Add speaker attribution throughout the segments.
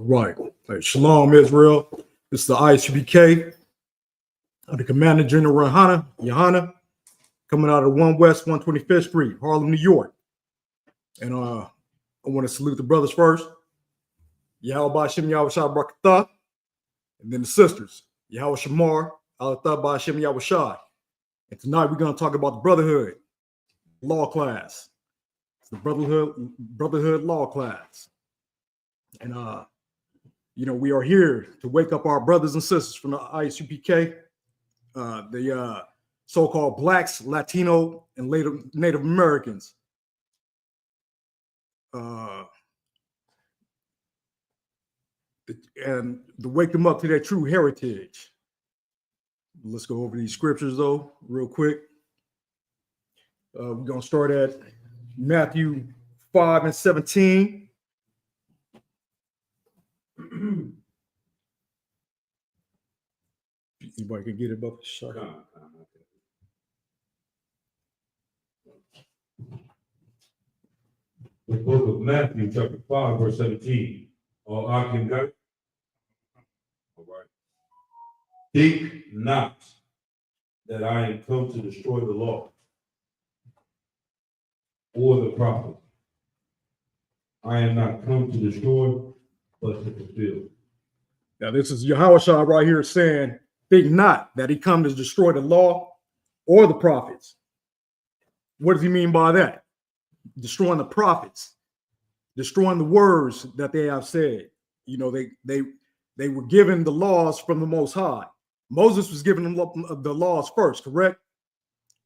Speaker 1: Right. Hey, Shalom, Israel. This is the ISUPK. The Commander General Yohana, coming out of 1 West 125th Street, Harlem, New York. And I want to salute the brothers first. Yahweh Shem Yahweh Shah Barakatah. And then the sisters. Yahweh Shamar, Allah Shem Yahweh Shah. And tonight we're going to talk about the Brotherhood law class. It's the Brotherhood law class. And we are here to wake up our brothers and sisters from the ISUPK, the so-called Blacks, Latino, and Native Americans. And to wake them up to their true heritage. Let's go over these scriptures, though, real quick. We're going to start at Matthew 5:17. Anybody can get it up? Shut up.
Speaker 2: The book of Matthew, chapter 5, verse 17. I can go. All right. Think not that I am come to destroy the law or the prophet. I am not come to destroy, but to fulfill.
Speaker 1: Now, this is Yahushua right here saying, think not that he come to destroy the law or the prophets. What does he mean by that? Destroying the prophets, destroying the words that they have said. You know, they were given the laws from the Most High. Moses was given them the laws first, correct?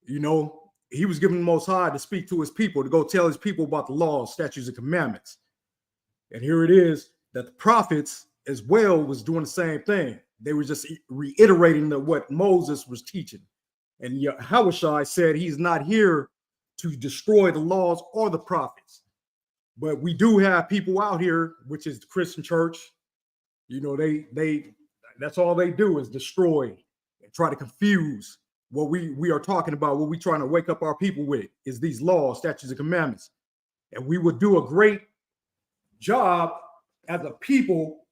Speaker 1: You know, he was given the Most High to speak to his people, to go tell his people about the laws, statutes, and commandments. And here it is that the prophets as well was doing the same thing. They were just reiterating what Moses was teaching. And Yahushua said he's not here to destroy the laws or the prophets. But we do have people out here, which is the Christian church. You know, they that's all they do is destroy and try to confuse what we are talking about. What we're trying to wake up our people with is these laws, statutes, and commandments. And we would do a great job as a people,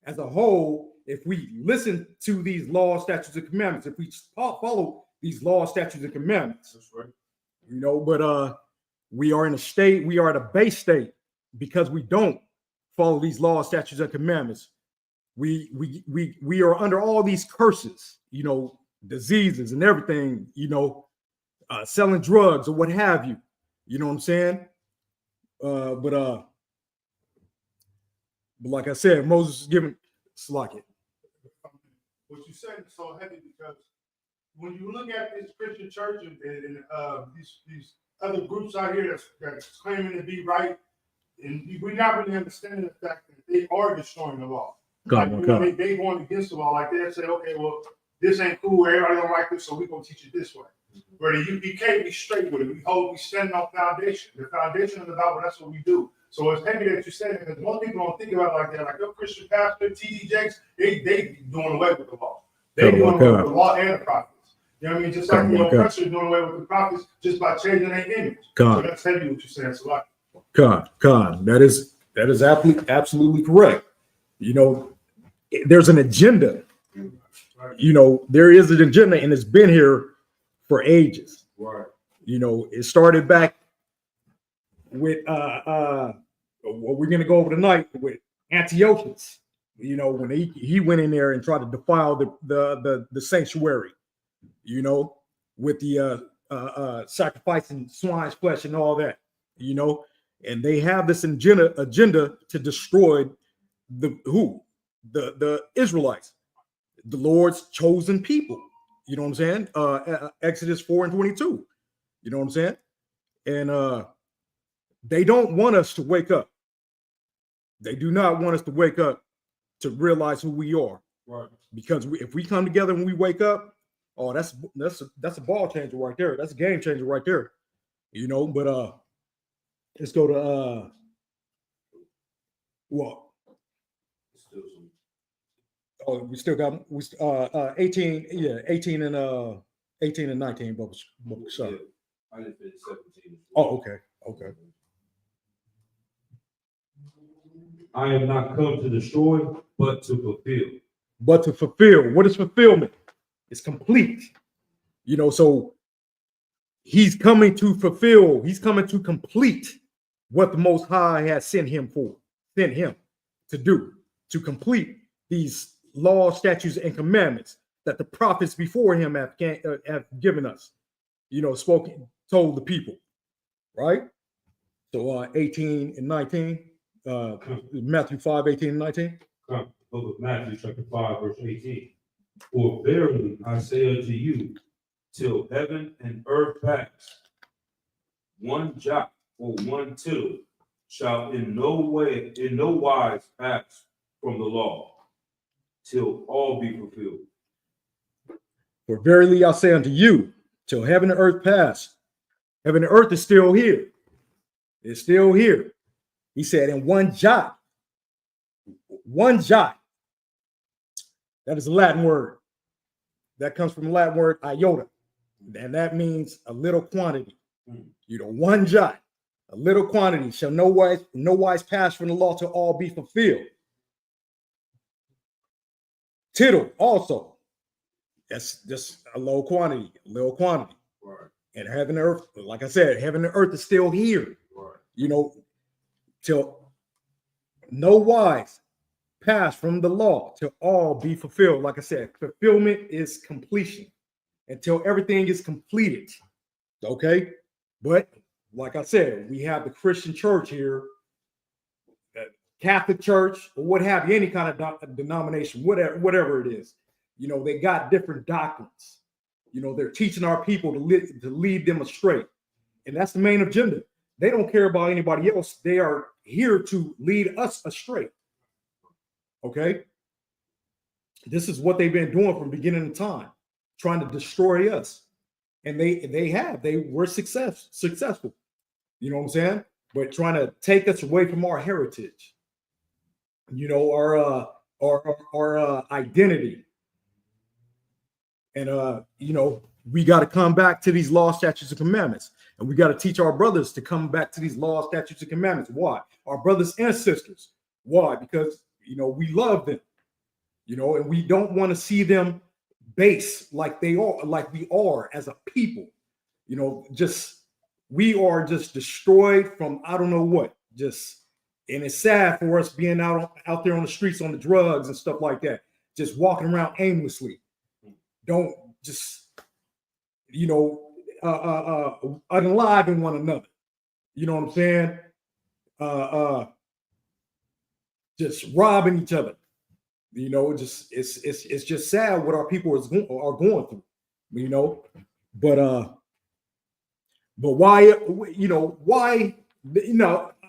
Speaker 1: as a whole, if we listen to these laws, statutes, and commandments, if we follow these laws, statutes, and commandments. That's right. You know, but we are in a state, we are at a base state because we don't follow these laws, statutes, and commandments. We are under all these curses, you know, diseases and everything, you know, selling drugs or what have you. You know what I'm saying? But like I said, Moses is given slack it.
Speaker 3: What you said is so heavy because when you look at this Christian church and these other groups out here that's claiming to be right, and we're not really understanding the fact that they are destroying the law. They going against the law. Like they say, okay, well, this ain't cool. Everybody don't like this, so we're gonna teach it this way. But you can't be straight with it. We stand on foundation. The foundation of the Bible. That's what we do. So it's heavy that you say that because most people don't think about it like that. Like your Christian pastor, T.D. Jakes, they doing away with the law. They doing away with the law and the prophets. You know what I mean? Just like the oppressors doing away with the prophets just by changing their image. So that's heavy what you're saying. It's a lot.
Speaker 1: Khan. That is absolutely correct. You know, there's an agenda. Right. You know, there is an agenda, and it's been here for ages.
Speaker 2: Right.
Speaker 1: You know, it started back with what we're gonna go over tonight with Antiochus. You know, when he went in there and tried to defile the sanctuary. You know, with the sacrificing swine's flesh and all that. You know, and they have this agenda to destroy the Israelites, the Lord's chosen people. You know what I'm saying? Exodus 4:22. You know what I'm saying? And they don't want us to wake up. They do not want us to wake up to realize who we are.
Speaker 2: Right.
Speaker 1: Because if we come together and we wake up, oh, that's a ball changer right there. That's a game changer right there. You know, but let's go to what? Oh, we still got 18, 18 and 19 books.
Speaker 2: Yeah, I didn't finish 17.
Speaker 1: Oh, okay.
Speaker 2: I am not come to destroy, but to fulfill.
Speaker 1: But to fulfill. What is fulfillment? It's complete. So he's coming to fulfill, he's coming to complete what the Most High has sent him to do, to complete these laws, statutes, and commandments that the prophets before him have given us, told the people, right? So 18 and 19, Matthew 5, 18 and 19.
Speaker 2: Book of Matthew, chapter 5, verse 18. For verily I say unto you, till heaven and earth pass, one jot or one tittle shall in no wise pass from the law, till all be fulfilled.
Speaker 1: For verily I say unto you, till heaven and earth pass. Heaven and earth is still here. It's still here. He said, in one jot. That is a Latin word. That comes from the Latin word iota. And that means a little quantity. One jot, a little quantity shall no wise pass from the law to all be fulfilled. Tittle also. That's just a little quantity.
Speaker 2: Right.
Speaker 1: And heaven and earth, like I said, heaven and earth is still here.
Speaker 2: Right.
Speaker 1: Till no wise pass from the law to all be fulfilled. Like I said, fulfillment is completion until everything is completed. Okay. But like I said, we have the Christian church here, Catholic church, or what have you, any kind of denomination, whatever it is. They got different doctrines. They're teaching our people to lead them astray. And that's the main agenda. They don't care about anybody else. They are here to lead us astray. Okay? This is what they've been doing from beginning of time, trying to destroy us. And they were successful. You know what I'm saying? But trying to take us away from our heritage. Our identity. And we got to come back to these laws, statutes, and commandments. And we got to teach our brothers to come back to these laws, statutes, and commandments. Why? Our brothers and sisters. Why? Because, we love them, and we don't want to see them base like we are as a people. We are just destroyed from, I don't know what, and it's sad for us being out there on the streets on the drugs and stuff like that, just walking around aimlessly. Don't just, unaliving one another. You know what I'm saying? Just robbing each other. It's just sad what our people are going through. But why?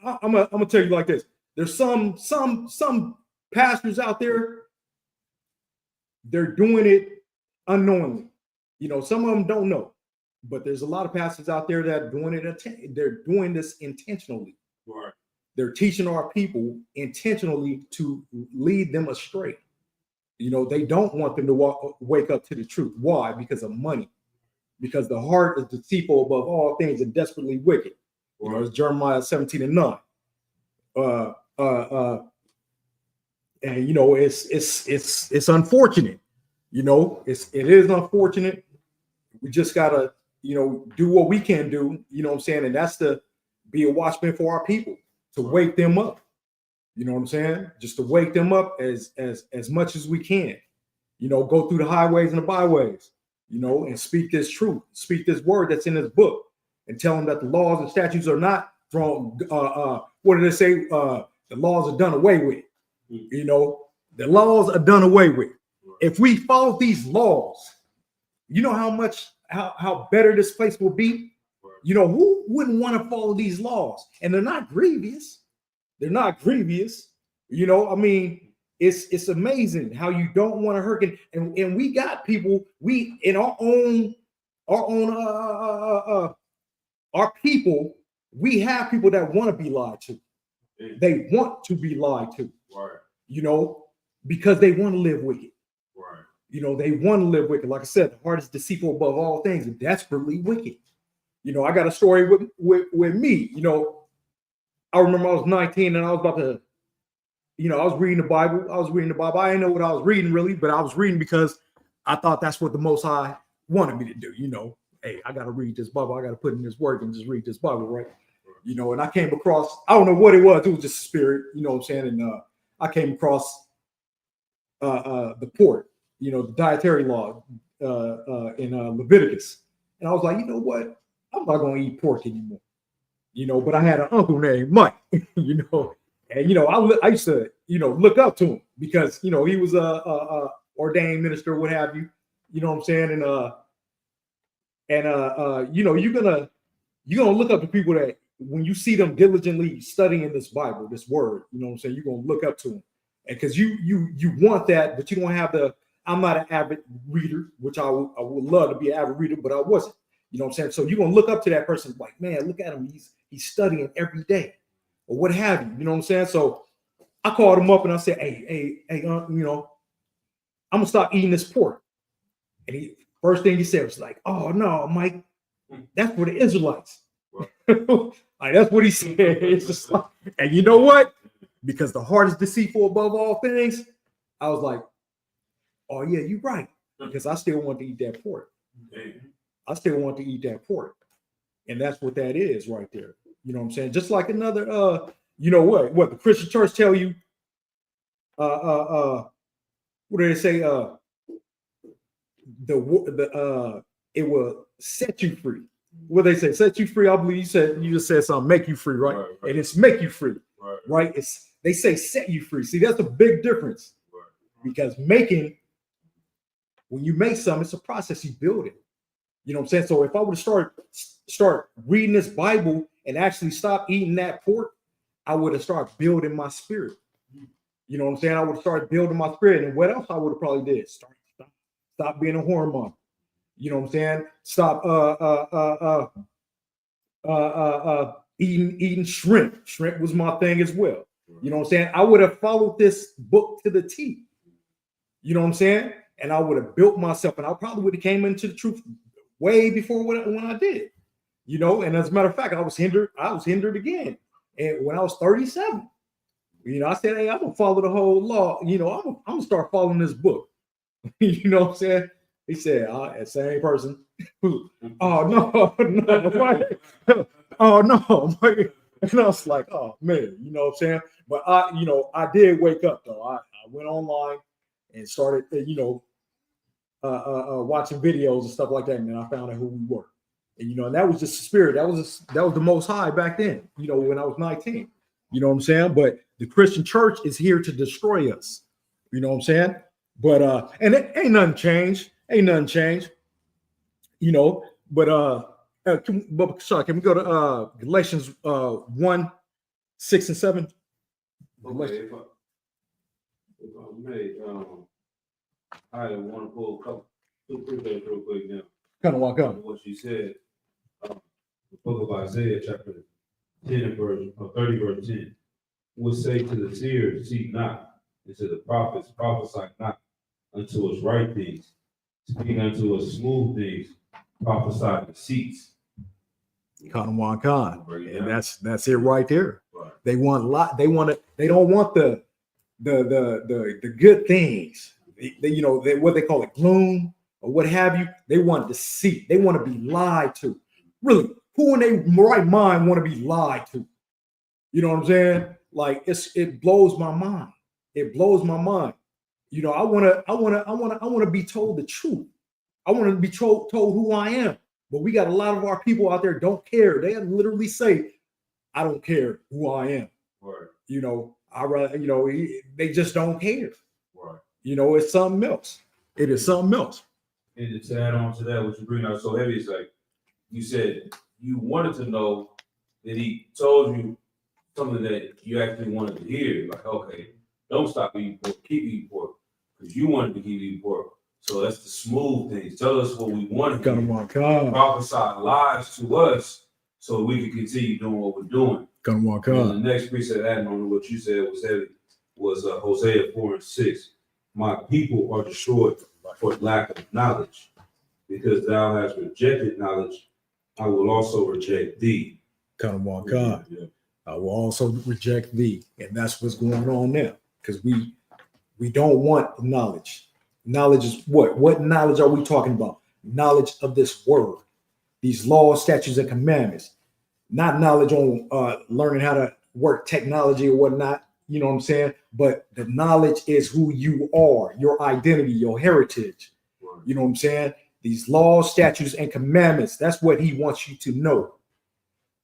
Speaker 1: I'm gonna tell you like this. There's some pastors out there. They're doing it unknowingly. Some of them don't know, but there's a lot of pastors out there that are doing it. They're doing this intentionally.
Speaker 2: Right.
Speaker 1: They're teaching our people intentionally to lead them astray. They don't want them to wake up to the truth. Why? Because of money. Because the heart is deceitful above all things and desperately wicked. It's Jeremiah 17 and 9. And it's unfortunate. It is unfortunate. We just gotta, do what we can do. You know what I'm saying? And that's to be a watchman for our people, to wake them up. You know what I'm saying? Just to wake them up as much as we can. Go through the highways and the byways. And speak this truth, speak this word that's in this book, and tell them that the laws and statutes are not thrown. What did they say? The laws are done away with. The laws are done away with. If we follow these laws, how better this place will be. Who wouldn't want to follow these laws? And they're not grievous. It's amazing how you don't want to hurt. And we got people, we in our people, we have people that want to be lied to. They want to be lied to.
Speaker 2: Right.
Speaker 1: Because they want to live wicked.
Speaker 2: Right.
Speaker 1: They want to live wicked. Like I said, the heart is deceitful above all things and desperately wicked. I got a story with me. I remember I was 19 and I was about to, I was reading the Bible. I didn't know what I was reading really, but I was reading because I thought that's what the Most High wanted me to do. Hey, I got to read this Bible. I got to put in this work and just read this Bible, right? And I came across, I don't know what it was. It was just a spirit, you know what I'm saying? And I came across the port, the dietary law in Leviticus. And I was like, you know what? I'm not going to eat pork anymore. But I had an uncle named Mike, and I used to, look up to him because he was a ordained minister, what have you. You know what I'm saying? And you're gonna look up to people that when you see them diligently studying this Bible, this word, you know what I'm saying? You're gonna look up to them, and because you want that, but you don't have the. I'm not an avid reader, which I would love to be an avid reader, but I wasn't. You know what I'm saying? So you're gonna look up to that person like, man, look at him. He's studying every day, or what have you. You know what I'm saying? So I called him up and I said, hey, I'm gonna stop eating this pork. And first thing he said was like, oh no, Mike, that's for the Israelites. Like, that's what he said. It's just like, and you know what? Because the heart is deceitful above all things. I was like, oh yeah, you're right. Because I still want to eat that pork. I still want to eat that pork. And that's what that is right there. You know what I'm saying? Just like another, what the Christian church tell you, what do they say? It will set you free. What they say, set you free. I believe you just said something, make you free, right? And it's make you free, right? They say set you free. See, that's a big difference. Because when you make something, it's a process. You build it. You know what I'm saying? So if I would start reading this Bible and actually stop eating that pork, I would have started building my spirit. You know what I'm saying? I would have started building my spirit. And what else I would have probably did? Stop being a hormone. You know what I'm saying? Stop eating shrimp. Shrimp was my thing as well. You know what I'm saying? I would have followed this book to the T. You know what I'm saying? And I would have built myself, and I probably would have came into the truth way before when I did. And as a matter of fact, I was hindered again. And when I was 37, I said, hey, I'm gonna follow the whole law. I'm gonna start following this book. You know what I'm saying? He said, same person. Oh no, oh no. And I was like, oh man, you know what I'm saying? But I did wake up though. I went online and started, watching videos and stuff like that, and then I found out who we were. And and that was just the spirit. That was the Most High back then. When I was 19. You know what I'm saying? But the Christian church is here to destroy us. You know what I'm saying? But and it ain't nothing changed. But can we go to Galatians 1, 6 and 7?
Speaker 2: Okay, if I may, I want to pull a couple two precepts real quick now.
Speaker 1: Kind of walk up.
Speaker 2: What she said, the book of Isaiah, chapter 10 and 30, verse 10, would say to the seers, seek not, and to the prophets, prophesy not unto us right things, speak unto us smooth things, prophesy deceits.
Speaker 1: Khan. And that's it right there.
Speaker 2: Right.
Speaker 1: They want a lot. They don't want the good things. What they call it, gloom or what have you. They want deceit. They want to be lied to. Really, who in their right mind want to be lied to? You know what I'm saying? Like it blows my mind. It blows my mind. I want to be told the truth. I want to be told who I am. But we got a lot of our people out there don't care. They literally say, I don't care who I am.
Speaker 2: Right.
Speaker 1: I rather, they just don't care.
Speaker 2: Right.
Speaker 1: It's something else. It is something else.
Speaker 2: And to add on to that, what you bring out so heavy is like you said, you wanted to know that he told you something that you actually wanted to hear. Like, okay, don't stop eating pork, keep eating pork, because you wanted to keep eating pork. So that's the smooth things. Tell us what we want to hear. Prophesy lies to us so we can continue doing what we're doing. The next precept adding on to what you said was heavy was Hosea 4 and 6. My people are destroyed for lack of knowledge. Because thou hast rejected knowledge, I will also reject thee.
Speaker 1: Yeah. I will also reject thee. And that's what's going on now. Because we don't want knowledge. Knowledge is what? What knowledge are we talking about? Knowledge of this word, these laws, statutes, and commandments. Not knowledge on learning how to work technology or whatnot. You know what I'm saying? But the knowledge is who you are, your identity, your heritage. You know what I'm saying? These laws, statutes, and commandments. That's what he wants you to know.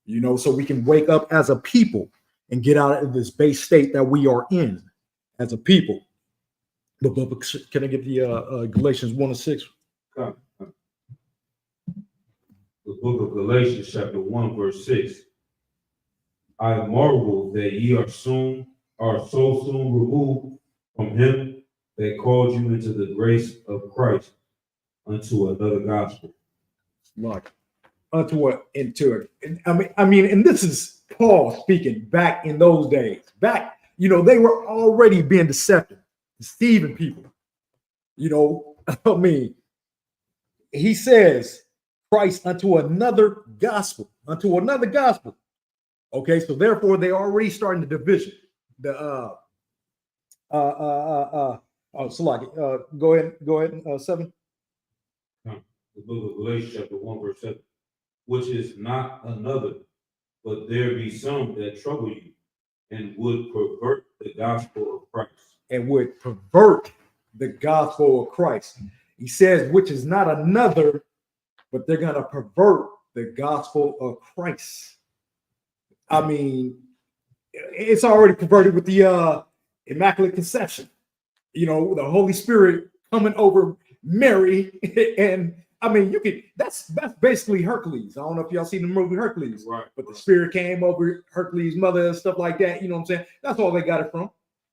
Speaker 1: You know, so we can wake up as a people and get out of this base state that we are in as a people. But can I get the Galatians 1:6?
Speaker 2: Come. The book of Galatians, chapter 1, verse 6. I marvel that ye are so soon removed from him that called you into the grace of Christ unto another gospel.
Speaker 1: Like unto what? Into it. I mean, and this is Paul speaking back in those days. Back, you know, they were already being deceptive, deceiving people. You know, I mean, he says Christ unto another gospel, unto another gospel. Okay, so therefore they already starting the division. The Salaki, go ahead, 7.
Speaker 2: The book of Galatians, chapter 1, verse 7. Which is not another, but there be some that trouble you and would pervert the gospel of Christ.
Speaker 1: And would pervert the gospel of Christ. He says, which is not another, but they're going to pervert the gospel of Christ. I mean, it's already perverted with the Immaculate Conception. You know, the Holy Spirit coming over Mary. And I mean, that's basically Hercules. I don't know if y'all seen the movie Hercules,
Speaker 2: right?
Speaker 1: But the Spirit came over Hercules' mother and stuff like that. You know what I'm saying? That's all they got it from.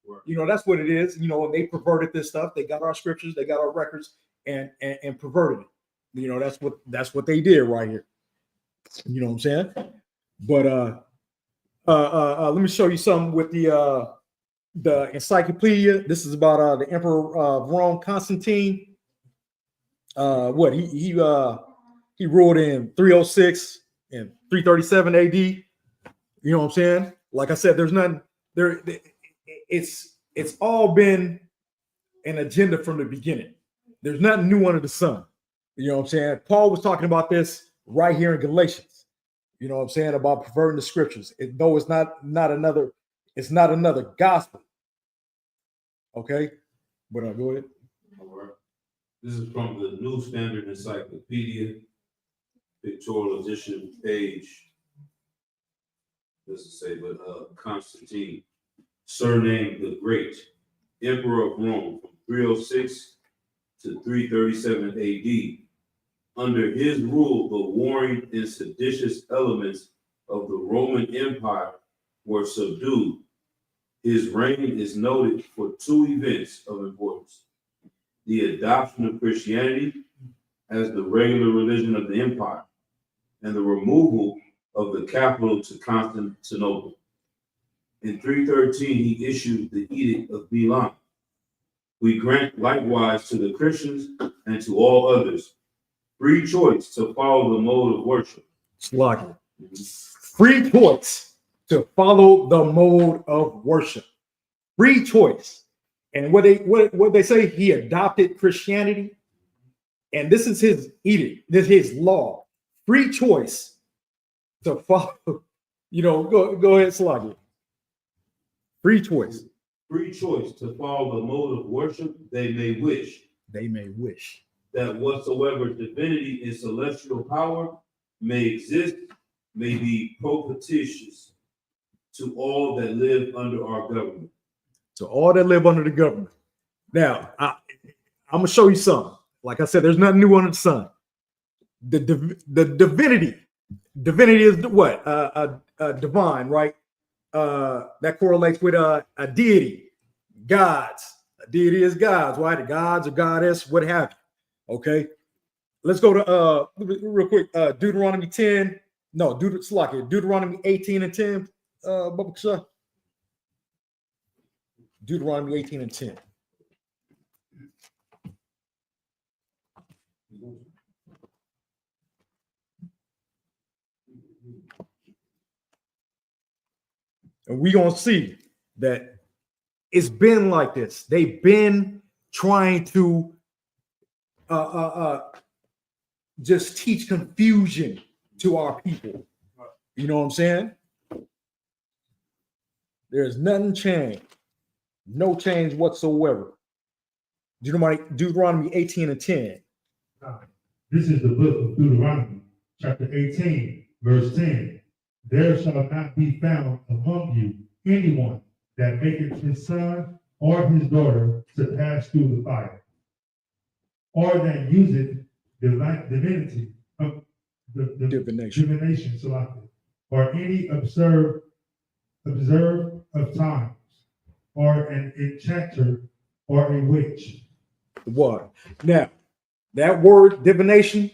Speaker 1: Right. You know, that's what it is. You know, and they perverted this stuff. They got our scriptures, they got our records, and perverted it. You know, that's what they did right here. You know what I'm saying? But let me show you something with the encyclopedia. This is about the Emperor of Rome, Constantine. What he ruled in 306 and 337 AD. You know what I'm saying? Like I said, there's nothing there. It's all been an agenda from the beginning. There's nothing new under the sun. You know what I'm saying? Paul was talking about this right here in Galatians. You know what I'm saying? About perverting the scriptures. Though it's not another gospel. Okay, but go ahead.
Speaker 2: All right. This is from the New Standard Encyclopedia, pictorial edition, page. Doesn't say, but Constantine, surnamed the Great, Emperor of Rome, from 306 to 337 AD. Under his rule, the warring and seditious elements of the Roman Empire were subdued. His reign is noted for 2 events of importance: the adoption of Christianity as the regular religion of the empire, and the removal of the capital to Constantinople. In 313, he issued the Edict of Milan. We grant likewise to the Christians and to all others free choice to follow the mode of worship.
Speaker 1: Free choice to follow the mode of worship. Free choice. And what they say, he adopted Christianity. And this is his edict, this is his law. Free choice to follow, you know, go ahead, Sluggy. Free choice.
Speaker 2: Free choice to follow the mode of worship they may wish.
Speaker 1: They may wish.
Speaker 2: That whatsoever divinity and celestial power may exist, may be propitious to all that live under our government.
Speaker 1: To all that live under the government. Now, I'm going to show you something. Like I said, there's nothing new under the sun. The divinity is what? Divine, right? That correlates with a deity, gods. A deity is gods, right? The gods or goddess, what have you. Okay, let's go to real quick. Deuteronomy 10. No, Deuteronomy 18 and 10. Deuteronomy 18 and 10. And we're going to see that it's been like this. They've been trying to just teach confusion to our people. You know what I'm saying? There's nothing changed. No change whatsoever. Deuteronomy 18 and 10.
Speaker 3: This is the book of Deuteronomy, chapter 18, verse 10. There shall not be found among you anyone that maketh his son or his daughter to pass through the fire, or that useth divinity of divination, or any observe of times, or an enchanter, or a witch.
Speaker 1: The water. Now, that word divination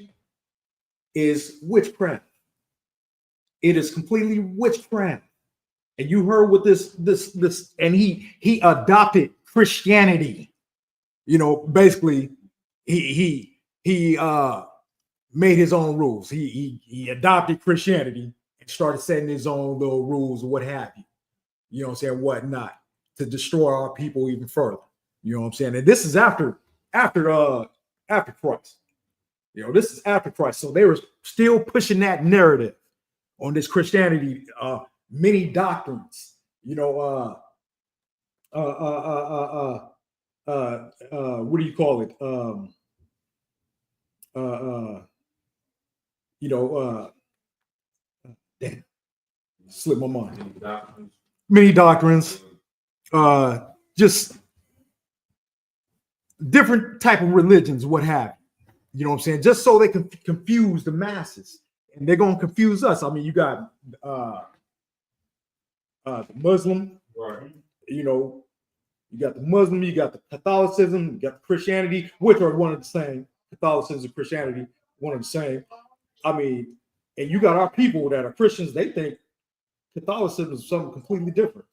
Speaker 1: is witchcraft. It is completely witchcraft. And you heard what this, and he adopted Christianity. You know, basically, he made his own rules. He adopted Christianity and started setting his own little rules or what have you. You know what I'm saying? Whatnot to destroy our people even further. You know what I'm saying? And this is after Christ. You know, this is after Christ. So they were still pushing that narrative on this Christianity, many doctrines. You know, what do you call it? Damn, slipped my mind. Many doctrines, just different type of religions, what have you. You know what I'm saying? Just so they can confuse the masses, and they're gonna confuse us. I mean, you got the Muslim,
Speaker 2: Right.
Speaker 1: you know, you got the Muslim, you got the Catholicism, you got the Christianity, which are one of the same. Catholicism and Christianity, one of the same. I mean, and you got our people that are Christians, they think Catholicism is something completely different.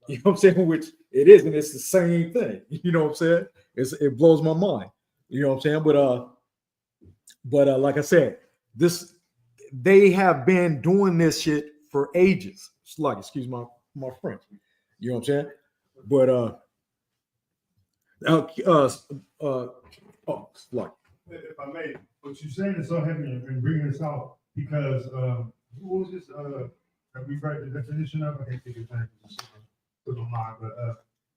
Speaker 1: You know what I'm saying? Which it isn't. It's the same thing. You know what I'm saying? It blows my mind. You know what I'm saying? But like I said, they have been doing this shit for ages. It's like, excuse my French. You know what I'm saying? But it's like,
Speaker 3: If I may, what you're saying is so heavy and bringing this out because who was this? Have we read the definition of? I can't think of his name. Put on mine, but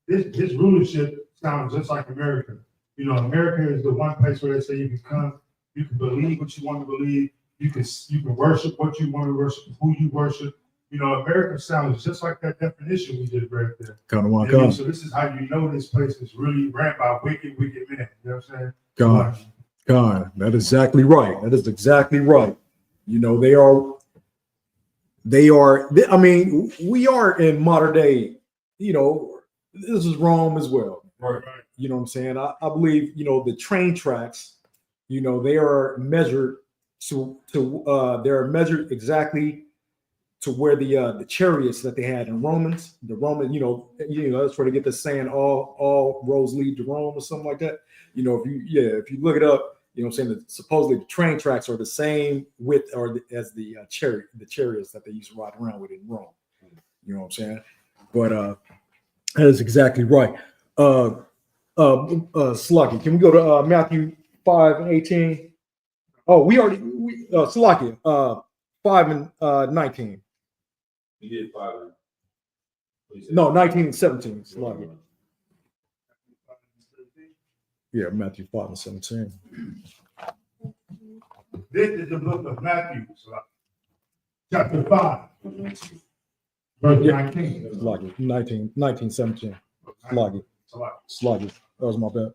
Speaker 3: this rulership sounds just like America. You know, America is the one place where they say you can come, you can believe what you want to believe, you can worship what you want to worship, who you worship. You know, America sounds just like that definition we just read there. So this is how you know this place is really ran by wicked men. You know what I'm saying?
Speaker 1: God, that is exactly right. That is exactly right. You know, they are. I mean, we are in modern day. You know, this is Rome as well.
Speaker 2: Right.
Speaker 1: You know what I'm saying? I believe, you know, the train tracks, you know, they are measured they're measured exactly to where the chariots that they had in the Roman, you know, that's where they get the saying all roads lead to Rome or something like that. You know, if you look it up, you know what I'm saying, that supposedly the train tracks are the same width as the chariots that they used to ride around with in Rome. You know what I'm saying? But that is exactly right. Sluggy, can we go to Matthew 5:18? Oh, Sluggy, 5:19.
Speaker 2: You did 5.
Speaker 1: No, 19:17. Sluggy. Yeah, Matthew 5:17.
Speaker 3: This is the book of Matthew, chapter 5, verse 19.
Speaker 1: Sluggy, 19:17. Sluggy. Sluggy. That was my bad.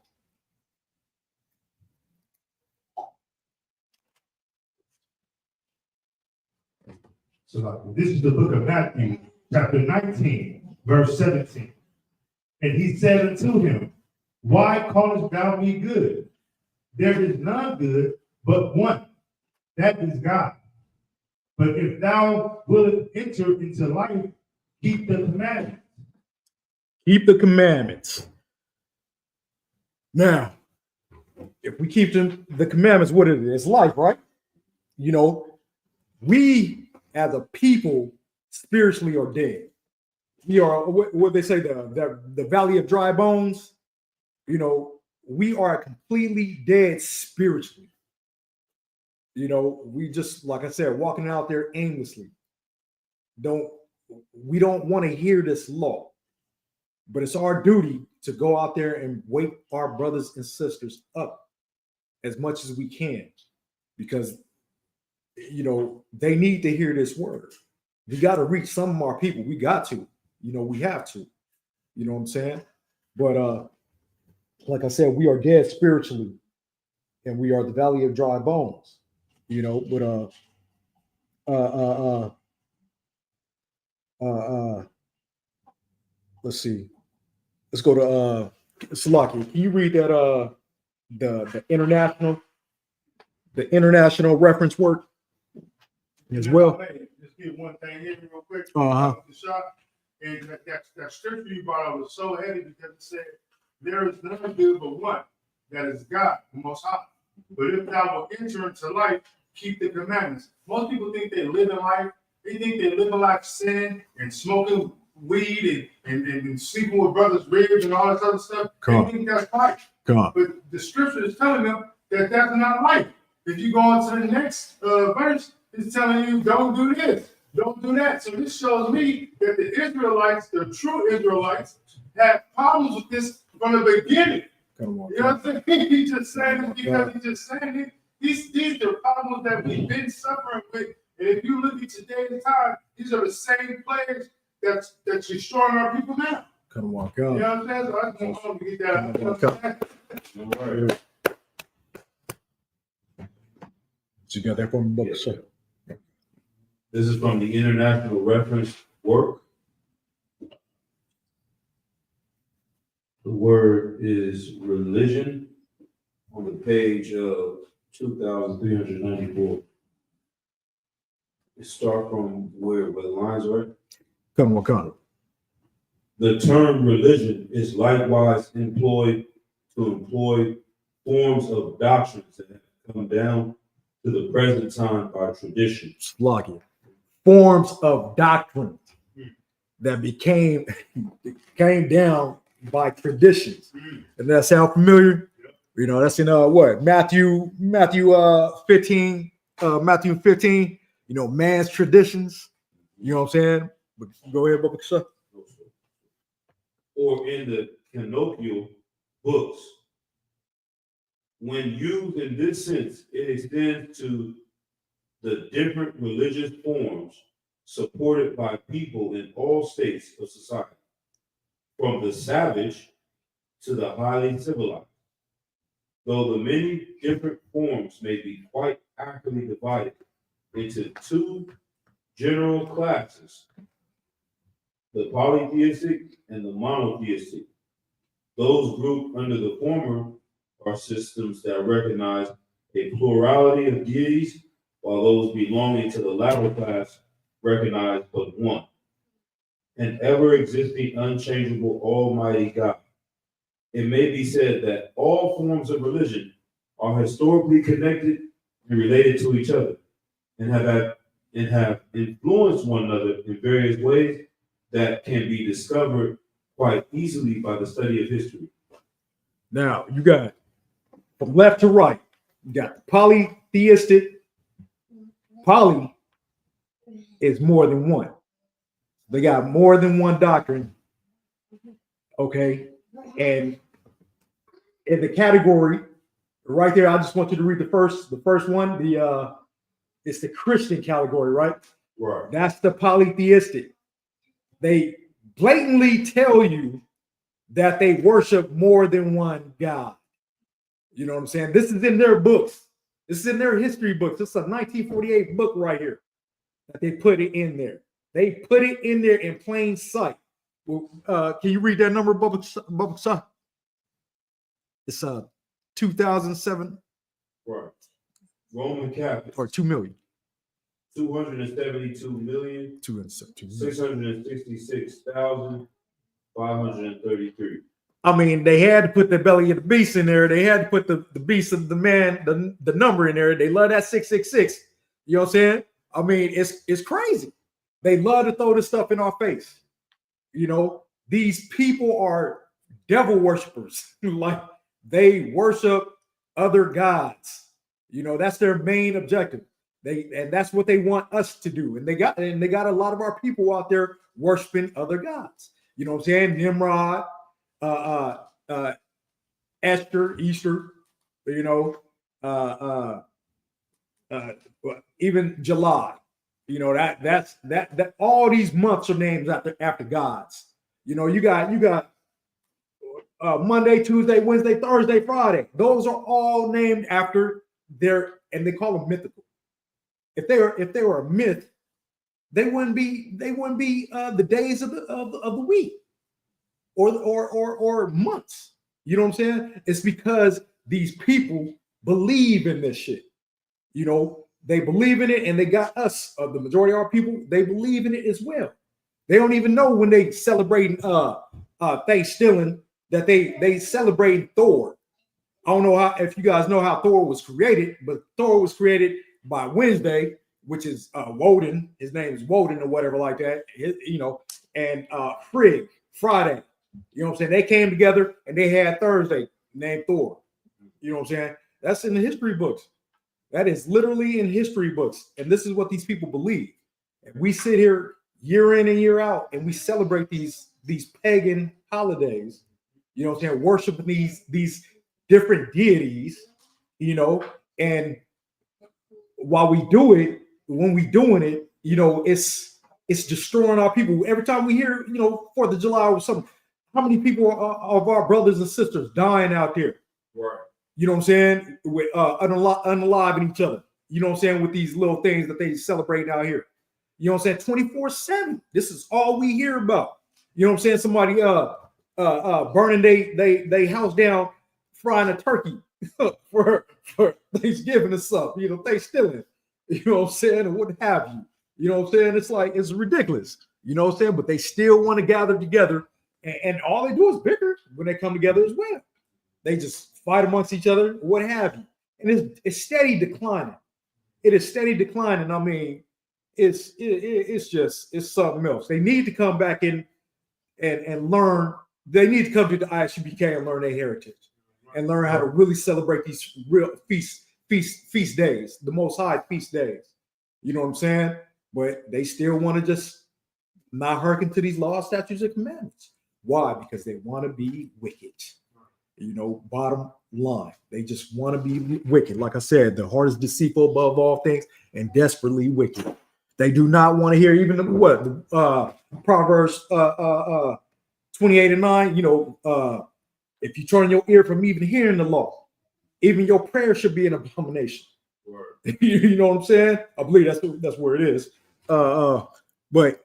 Speaker 3: So this is the book of Matthew, chapter 19, verse 17. And he said unto him, why callest thou me good? There is none good but one, that is God. But if thou wilt enter into life, keep the commandments.
Speaker 1: Keep the commandments. Now, if we keep the commandments, what it is, life, right? You know, we as a people spiritually are dead. we are what they say, the valley of dry bones. You know, we are completely dead spiritually. You know, we just, like I said, walking out there aimlessly. We don't want to hear this law, but it's our duty to go out there and wake our brothers and sisters up as much as we can, because you know they need to hear this word. We got to reach some of our people. We got to, you know, we have to. You know what I'm saying? But like I said, we are dead spiritually, and we are the valley of dry bones. You know, but let's see. Let's go to Salaki. Can you read that the international reference work as well?
Speaker 3: Just get one thing in real quick.
Speaker 1: Uh-huh.
Speaker 3: And that scripture you brought up was so heavy because it said, "There is none good but one, that is God, the Most High. But if thou wilt enter into life, keep the commandments." Most people think they live in life. They think they live a life sinning and smoking weed and sleeping with brothers' ribs and all this other stuff. They think that's life. But the scripture is telling them that that's not life. If you go on to the next verse, it's telling you, don't do this, don't do that. So this shows me that the Israelites, the true Israelites, had problems with this from the beginning. You know what I'm saying? He's just saying it because he's just saying it. These are problems that we've been suffering with. And if you look at today's time, these are the same players that's destroying our people now.
Speaker 1: Come on,
Speaker 3: You know what I'm saying? So I just want to get that.
Speaker 2: All right.
Speaker 1: So you got that from the book?
Speaker 2: Yeah. This is from the International Reference Work. The word is religion on the page of 2,394. It starts from where the lines are.
Speaker 1: Come on.
Speaker 2: The term religion is likewise employed to employ forms of doctrines that have come down to the present time by tradition.
Speaker 1: Slocky. Forms of doctrine that came down by traditions. And that sound familiar? You know, that's in what? Matthew 15, Matthew 15, you know, man's traditions. You know what I'm saying? But go ahead, Bubba Sir.
Speaker 2: Or in the canonical books. When used in this sense, it extends to the different religious forms supported by people in all states of society, from the savage to the highly civilized. Though the many different forms may be quite accurately divided into two general classes, the polytheistic and the monotheistic. Those grouped under the former are systems that recognize a plurality of deities, while those belonging to the latter class recognize but one, an ever-existing, unchangeable, almighty God. It may be said that all forms of religion are historically connected and related to each other, and have influenced one another in various ways that can be discovered quite easily by the study of history.
Speaker 1: Now, you got from left to right, you got polytheistic. Poly is more than one. They got more than one doctrine. Okay. And in the category right there, I just want you to read the first one. It's the Christian category, right?
Speaker 2: Right.
Speaker 1: That's the polytheistic. They blatantly tell you that they worship more than one God. You know what I'm saying? This is in their books. This is in their history books. This is a 1948 book right here that they put it in there. They put it in there in plain sight. Well, can you read that number, Bubba? It's 2007.
Speaker 2: Right. Roman Catholics.
Speaker 1: Or 2 million.
Speaker 2: 272,666,533.
Speaker 1: I mean, they had to put the belly of the beast in there. They had to put the beast of the man, the number in there. They love that 666. You know what I'm saying? I mean, it's crazy. They love to throw this stuff in our face. You know, these people are devil worshippers. Like they worship other gods. You know, that's their main objective. And that's what they want us to do. And they got a lot of our people out there worshiping other gods. You know what I'm saying? Nimrod, uh, uh, uh, Esther, Easter, you know, uh, uh, even July. You know that all these months are named after gods. You know, you got Monday, Tuesday, Wednesday, Thursday, Friday. Those are all named after and they call them mythical. If they were a myth, they wouldn't be the days of the week or months. You know what I'm saying? It's because these people believe in this shit. You know, they believe in it, and they got us, the majority of our people, they believe in it as well. They don't even know when they celebrating Thanksgiving that they celebrate Thor. I don't know if you guys know how Thor was created, but Thor was created by Wednesday, which is Woden. His name is Woden or whatever like that. You know, and Frigg, Friday. You know what I'm saying? They came together and they had Thursday named Thor. You know what I'm saying? That's in the history books. That is literally in history books. And this is what these people believe. And we sit here year in and year out and we celebrate these pagan holidays, you know what I'm saying, worshiping these different deities, you know, and while we do it, when we doing it, you know, it's destroying our people. Every time we hear, you know, 4th of July or something, how many people of our brothers and sisters dying out there?
Speaker 2: Right.
Speaker 1: You know what I'm saying? With unaliving each other. You know what I'm saying? With these little things that they celebrate out here. You know what I'm saying? 24/7. This is all we hear about. You know what I'm saying? Somebody burning they house down, frying a turkey for Thanksgiving or something. You know, Thanksgiving. You know what I'm saying? And what have you. You know what I'm saying? It's like it's ridiculous. You know what I'm saying? But they still want to gather together, and all they do is bicker when they come together as well. They just fight amongst each other, what have you. And it's steady declining. It is steady declining. I mean, it's something else. They need to come back in and learn. They need to come to the ISUBK and learn their heritage and learn how to really celebrate these real feast days, the Most High feast days. You know what I'm saying? But they still want to just not hearken to these laws, statutes, and commandments. Why? Because they want to be wicked. You know, bottom line, they just want to be wicked. Like I said, the heart is deceitful above all things and desperately wicked. They do not want to hear even Proverbs 28:9. You know, if you turn your ear from even hearing the law, even your prayer should be an abomination. You know what I'm saying? I believe that's where it is. But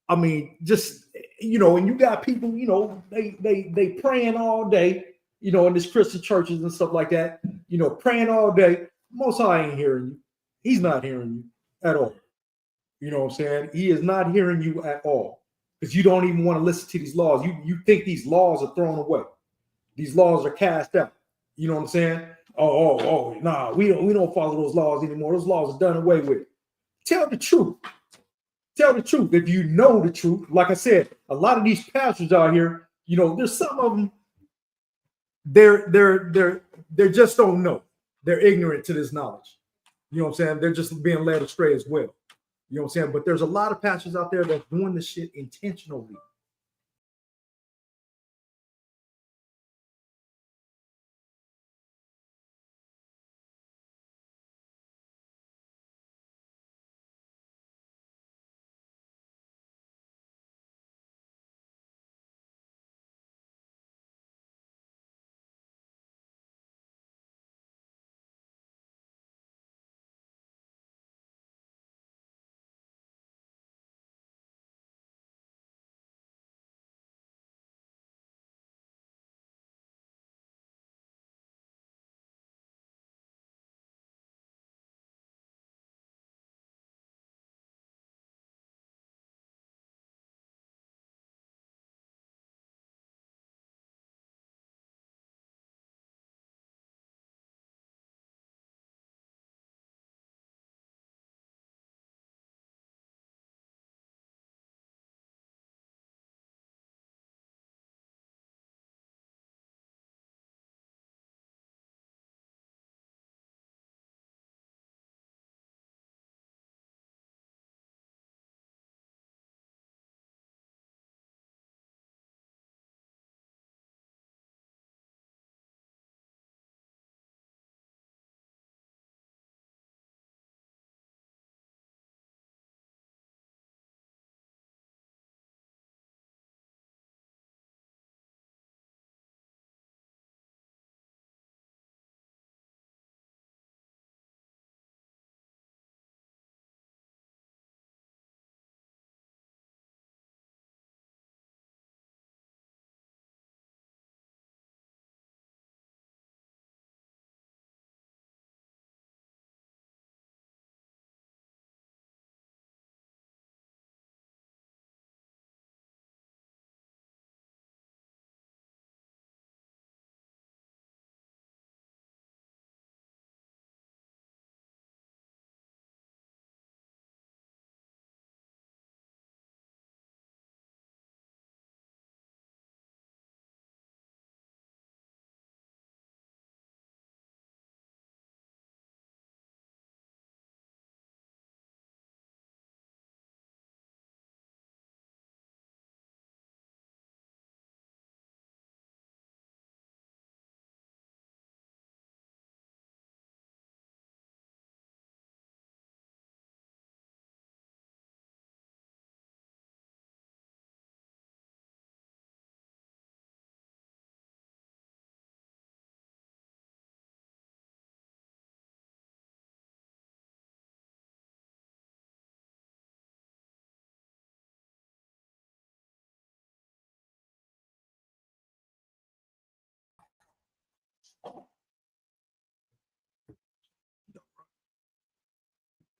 Speaker 1: I mean, just you know, and you got people, you know, they praying all day, you know, in these Christian churches and stuff like that, you know, praying all day. Most High ain't hearing you. He's not hearing you at all. You know what I'm saying? He is not hearing you at all because you don't even want to listen to these laws. You think these laws are thrown away. These laws are cast out. You know what I'm saying? Nah, we don't follow those laws anymore. Those laws are done away with. Tell the truth. Tell the truth. If you know the truth, like I said, a lot of these pastors out here, you know, there's some of them, they just don't know. They're ignorant to this knowledge. You know what I'm saying? They're just being led astray as well. You know what I'm saying? But there's a lot of pastors out there that's doing this shit intentionally.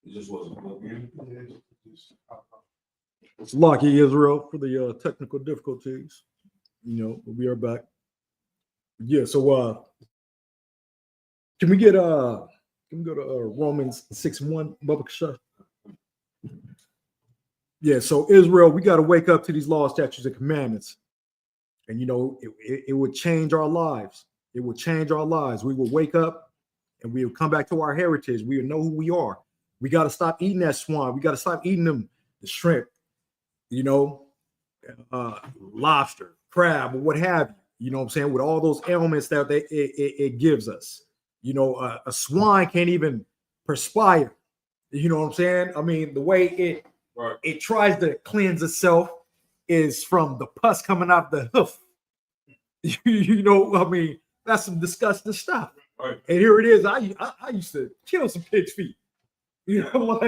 Speaker 2: It just wasn't plugging in.
Speaker 1: It's lucky Israel for the technical difficulties. You know, we are back. Yeah, so can we go to Romans 6:1, Bubba Shah? Yeah, so Israel, we got to wake up to these laws, statutes, and commandments. And you know, it would change our lives. It would change our lives. We will wake up and we will come back to our heritage. We will know who we are. We got to stop eating that swine. We got to stop eating the shrimp, you know, lobster, crab, or what have you. You know what I'm saying? With all those ailments that it gives us. You know, a swine can't even perspire. You know what I'm saying? I mean, the way it tries to cleanse itself is from the pus coming out the hoof. You know, I mean, that's some disgusting stuff.
Speaker 2: Right.
Speaker 1: And here it is. I used to kill some pig's feet. You know,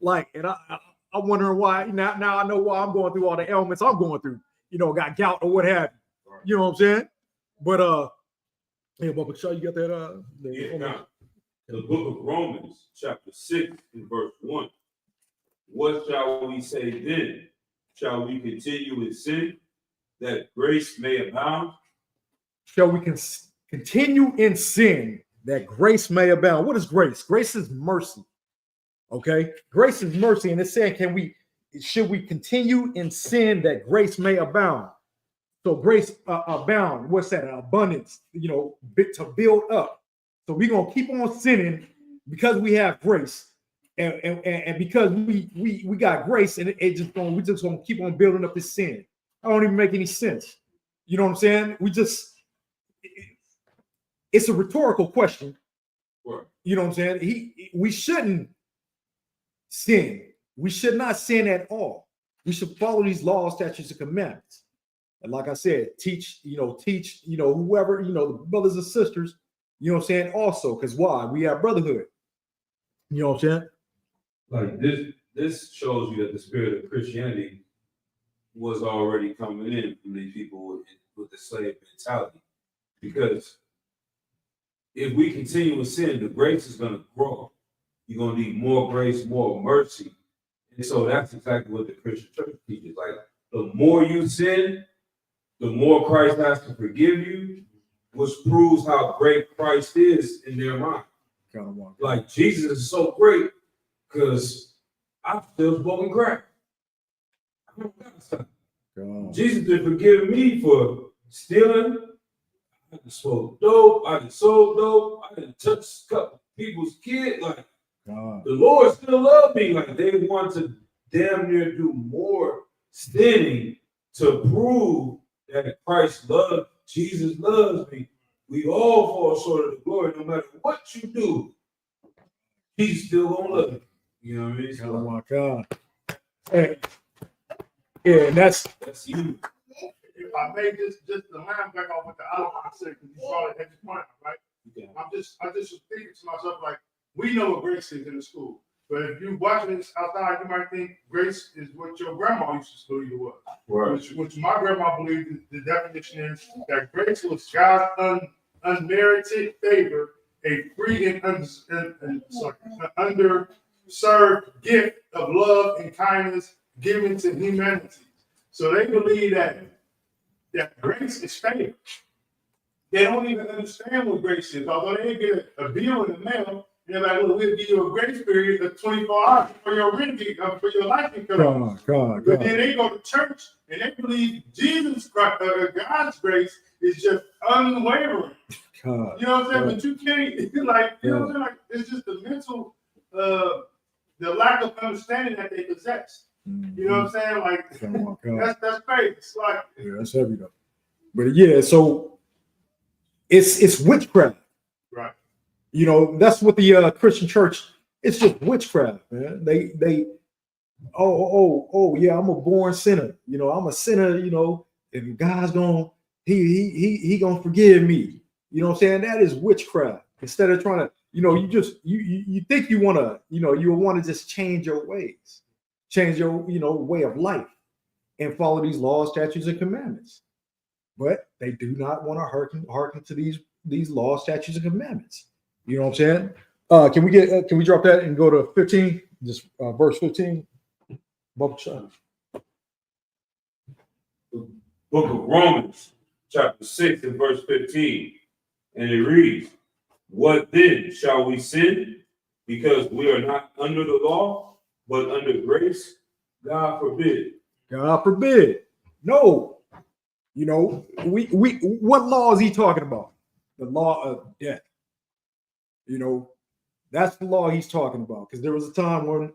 Speaker 1: like, and I'm wondering why. Now I know why I'm going through all the ailments I'm going through. You know, got gout or what have you.
Speaker 2: Right.
Speaker 1: You know what I'm saying? But yeah, Bubba Shaw, you got that?
Speaker 2: Now, the book of Romans, chapter 6, and verse 1. What shall we say then? Shall we continue in sin that grace may abound?
Speaker 1: Shall we continue in sin that grace may abound? What is grace? Grace is mercy. Okay, grace is mercy, and it's saying, should we continue in sin that grace may abound? So grace abound. What's that? An abundance. You know, to build up. So we're gonna keep on sinning because we have grace, and because we got grace, and we just gonna keep on building up this sin. That don't even make any sense. You know what I'm saying? It's a rhetorical question.
Speaker 2: Right.
Speaker 1: You know what I'm saying? We shouldn't sin. We should not sin at all. We should follow these laws, statutes, and commandments. And like I said, teach, whoever, the brothers and sisters, you know what I'm saying? Also, because why? We have brotherhood. You know what I'm saying?
Speaker 2: Like this shows you that the spirit of Christianity was already coming in from these people with the slave mentality. Because if we continue in sin, the grace is going to grow. You're going to need more grace, more mercy. And so that's exactly what the Christian church teaches. Like, the more you sin, the more Christ has to forgive you, which proves how great Christ is in their mind. Like, Jesus is so great because I'm still smoking crack. Jesus did forgive me for stealing. I done smoked dope. I done sold dope. I done touched a couple people's kids. Like, the Lord still loved me. Like, they want to damn near do more sinning to prove that Christ loved, Jesus loves me. We all fall short of the glory. No matter what you do, he's still gonna love you. You know what I mean? So,
Speaker 1: oh my God. Hey. Yeah, and that's
Speaker 2: you.
Speaker 3: If I may just the line back off with the other one I said, because you brought it at this point, right?
Speaker 2: Yeah.
Speaker 3: I just was thinking to myself, like, we know what grace is in the school. But if you're watching this outside, you might think grace is what your grandma used to believe it was.
Speaker 2: Right.
Speaker 3: Which my grandma believed the definition is that grace was God's unmerited favor, a free and underserved gift of love and kindness given to humanity. So they believe that grace is favor. They don't even understand what grace is. Although they get a bill in the mail, they're like, well, we'll give you a grace period of 24 hours for your rent, for your life to come on. But then they go to church and they believe Jesus Christ, God's grace is just unwavering. You know what I'm saying? But you can't, like, you know what I'm saying? Like, it's just the mental, the lack of understanding that they possess. You know what I'm saying? Like, that's crazy. It's like,
Speaker 1: yeah, that's heavy though. But yeah, so it's witchcraft.
Speaker 3: right.
Speaker 1: You know, that's what the Christian church, it's just witchcraft, man. They yeah, I'm a born sinner. You know, I'm a sinner, and God's he gonna forgive me. You know what I'm saying? That is witchcraft. Instead of trying to, you think you wanna, you want to just change your ways, change your, way of life and follow these laws, statutes, and commandments. But they do not want to hearken to these these laws, statutes, and commandments. You know what I'm saying? Can we drop that and go to 15? Just verse 15. Bubble shot.
Speaker 2: Book of Romans, chapter 6 and verse 15. And it reads, what then? Shall we sin because we are not under the law, but under grace? God forbid.
Speaker 1: God forbid. No. You know, we what law is he talking about? The law of death. You know, that's the law he's talking about. Because there was a time when,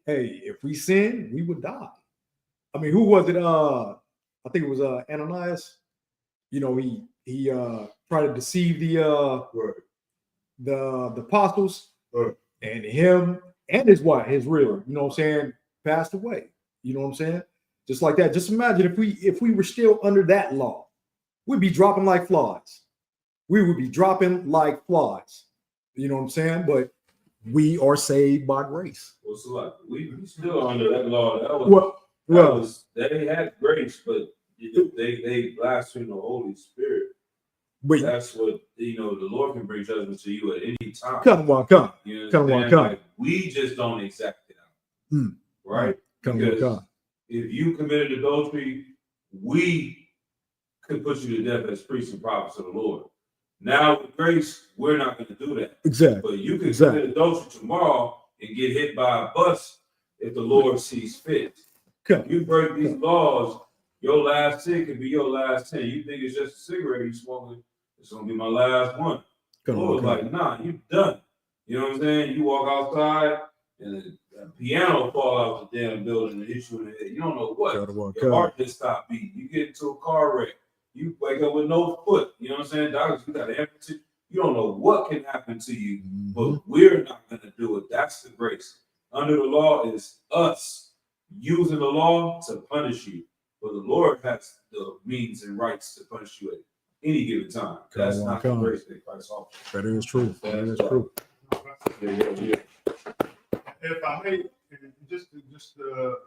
Speaker 1: hey, if we sin, we would die. I mean, who was it? I think it was Ananias. You know, he tried to deceive the apostles, and him and his wife, his real, you know what I'm saying, passed away. You know what I'm saying? Just like that. Just imagine if we were still under that law, we'd be dropping like flies. We would be dropping like flies. You know what I'm saying? But we are saved by grace.
Speaker 2: Well, so like we still under that law. That was they had grace, but they blasphemed the Holy Spirit. But that's what the Lord can bring judgment to you at any time.
Speaker 1: Come on.
Speaker 2: Like, we just don't exact it out, right? Because if you committed adultery, we could put you to death as priests and prophets of the Lord. Now with grace, we're not going to do that.
Speaker 1: Exactly.
Speaker 2: But you can commit adultery tomorrow and get hit by a bus if the Lord sees fit. If you break these laws, your last 10 could be your last 10. You think it's just a cigarette you smoking? It's gonna be my last one. The Lord's like, nah, you done. You know what I'm saying? You walk outside and a piano fall out the damn building and hit you in the head. You don't know what. Your heart just stopped beating. You get into a car wreck. You wake up with no foot. You know what I'm saying? Doctors, you got an amputation. You don't know what can happen to you, but we're not gonna do it. That's the grace. Under the law is us using the law to punish you. But the Lord has the means and rights to punish you at any given time. That's not the grace that Christ offers.
Speaker 1: That is true. That is true.
Speaker 3: Yeah. If I may, just go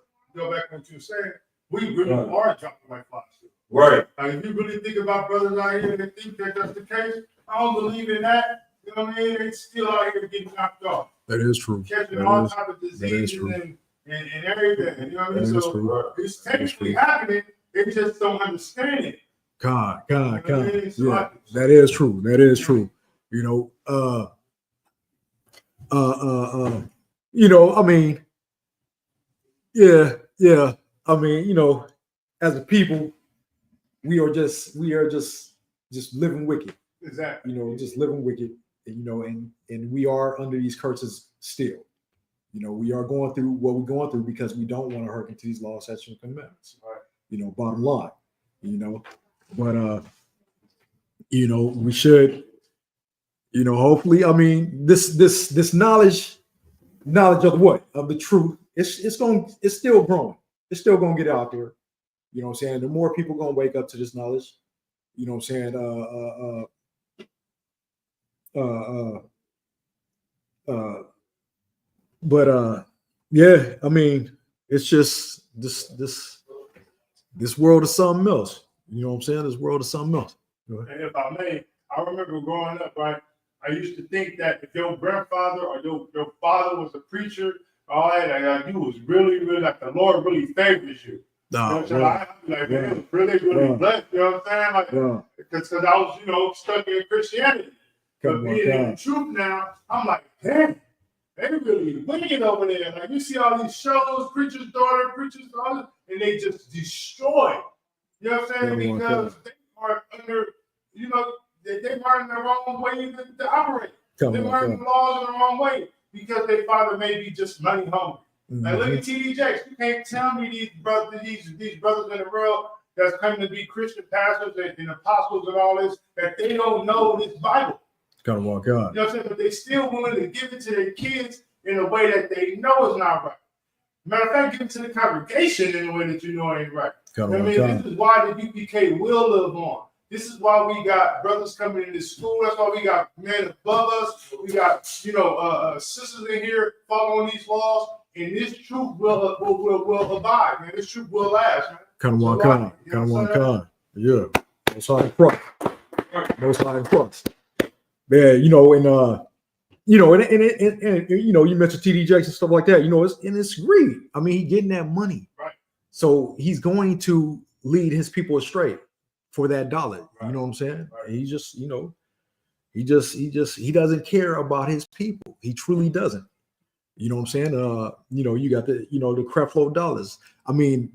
Speaker 3: back to what you were saying, we really are dropping like flies.
Speaker 2: Right.
Speaker 3: Like, if you really think about brothers out here that think that that's the case, I don't believe in that. You know what I mean? They still out here getting knocked off.
Speaker 1: That is true.
Speaker 3: Catching all type of diseases and everything. You know what I mean? So it's technically happening. They just don't understand it.
Speaker 1: God. Yeah, that is true. That is true. You know, I mean, yeah. I mean, you know, as a people, we are just living wicked.
Speaker 3: Exactly.
Speaker 1: You know, just living wicked. You know, and we are under these curses still. You know, we are going through what we're going through because we don't want to hearken to these laws, statutes, and commandments.
Speaker 3: Right.
Speaker 1: You know, bottom line. You know, but you know, we should, you know, hopefully, I mean, this knowledge of what? Of the truth, it's still growing. It's still gonna get out there. You know what I'm saying? The more people gonna wake up to this knowledge, you know what I'm saying? But yeah, I mean, it's just this world is something else. You know what I'm saying? This world is something else.
Speaker 3: And if I may, I remember growing up, right? I used to think that if your grandfather or your father was a preacher, all that, you was really, really like the Lord really favors you.
Speaker 1: Nah,
Speaker 3: you know what I'm saying? Like, man, it was really blessed. You know what I'm saying? Like, because I was, you know, stuck in Christianity. But being in the truth now, I'm like, damn, they really wicked over there. Like, you see all these shows, preacher's daughter, and they just destroy. You know what I'm saying? Because they are under, you know, they learn the wrong way to operate. They learn the laws in the wrong way because their father may be just money hungry. Like, look at TD Jakes. You can't tell me these brothers in the world that's coming to be Christian pastors and apostles and all this, that they don't know this Bible.
Speaker 1: Gotta walk out.
Speaker 3: You know what I'm saying? But they still willing to give it to their kids in a way that they know is not right. Matter of fact, give it to the congregation in a way that you know ain't right. You know what I mean? This is why the UPK will live on. This is why we got brothers coming into school. That's why we got men above us. We got, you know, sisters in here following these laws. And this truth will abide, man. This truth will last, man.
Speaker 1: Come on. Yeah. That's how I Most High in Christ. Yeah, you know, and you know, you mentioned TD Jakes and stuff like that. You know, it's greed. I mean, he's getting that money,
Speaker 3: Right.
Speaker 1: so he's going to lead his people astray for that dollar.
Speaker 3: Right.
Speaker 1: You know what I'm saying?
Speaker 3: Right.
Speaker 1: He just, you know, he doesn't care about his people. He truly doesn't. You know what I'm saying? You know, you got the Creflo dollars. I mean,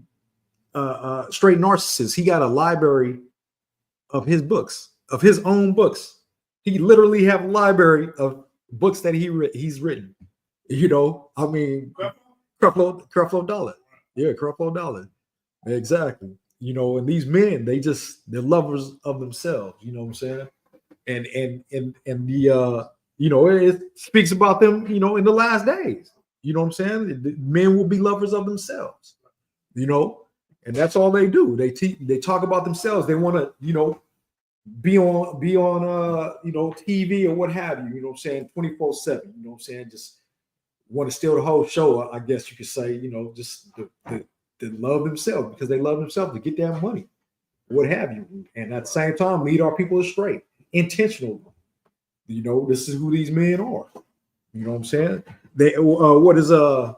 Speaker 1: straight narcissist. He got a library of his books, of his own books. He literally have a library of books that he's written. You know, I mean, Creflo dollar. Yeah, Creflo dollar. Exactly. You know, and these men, they're lovers of themselves. You know what I'm saying? And the you know, it speaks about them, you know, in the last days. You know what I'm saying? The men will be lovers of themselves, you know, and that's all they do. They talk about themselves. They want to, you know, be on you know, TV or what have you, you know what I'm saying, 24/7, you know what I'm saying? Just want to steal the whole show, I guess you could say, you know, just the love themselves because they love themselves to get that money, what have you. And at the same time, lead our people astray intentionally. You know, this is who these men are. You know what I'm saying? They what is I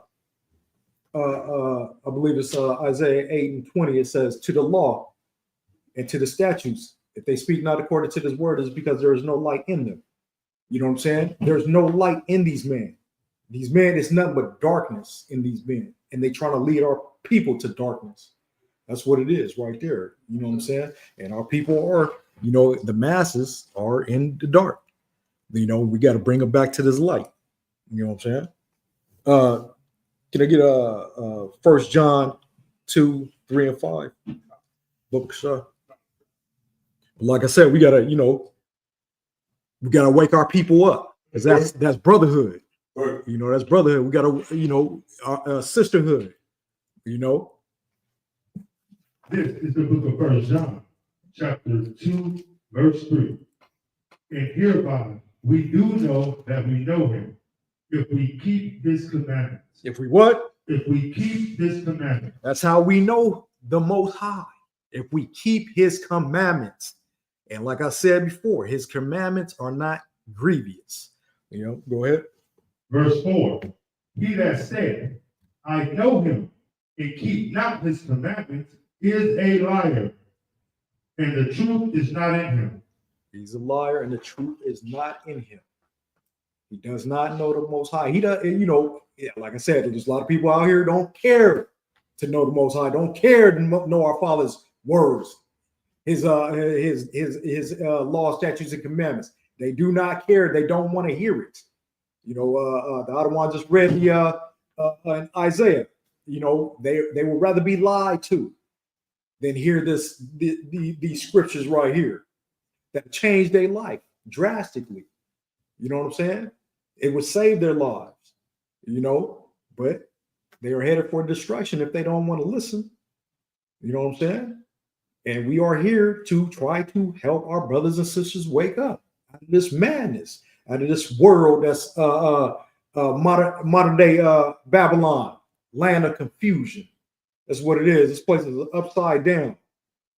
Speaker 1: believe it's Isaiah 8:20. It says, to the law and to the statutes, if they speak not according to this word, is because there is no light in them. You know what I'm saying? There's no light in these men. These men, it's nothing but darkness in these men, and they trying to lead our people to darkness. That's what it is right there. You know what I'm saying? And our people are, you know, the masses are in the dark. You know, we got to bring them back to this light. You know what I'm saying? Can I get 1 John 2:3-5 books? Like I said, we gotta, you know, wake our people up because that's brotherhood.
Speaker 2: Right.
Speaker 1: You know, that's brotherhood. We gotta, you know, sisterhood. You know.
Speaker 3: This is the book of 1 John, chapter 2, verse 3. And hereby we do know that we know him, if we keep his commandments.
Speaker 1: If we what?
Speaker 3: If we keep his commandments.
Speaker 1: That's how we know the Most High. If we keep his commandments. And like I said before, his commandments are not grievous. You know, go ahead.
Speaker 3: Verse 4. He that said, I know him, and keep not his commandments, is a liar, and the truth is not in him.
Speaker 1: He's a liar, and the truth is not in him. He does not know the Most High. He does, you know, like I said, there's a lot of people out here don't care to know the Most High, don't care to know our Father's words, his law, statutes, and commandments. They do not care. They don't want to hear it. You know, the other one just read the in Isaiah. You know, they would rather be lied to than hear these scriptures right here that change their life drastically. You know what I'm saying? It would save their lives, you know, but they are headed for destruction if they don't want to listen. You know what I'm saying? And we are here to try to help our brothers and sisters wake up out of this madness, out of this world that's modern day Babylon, land of confusion. That's what it is. This place is upside down.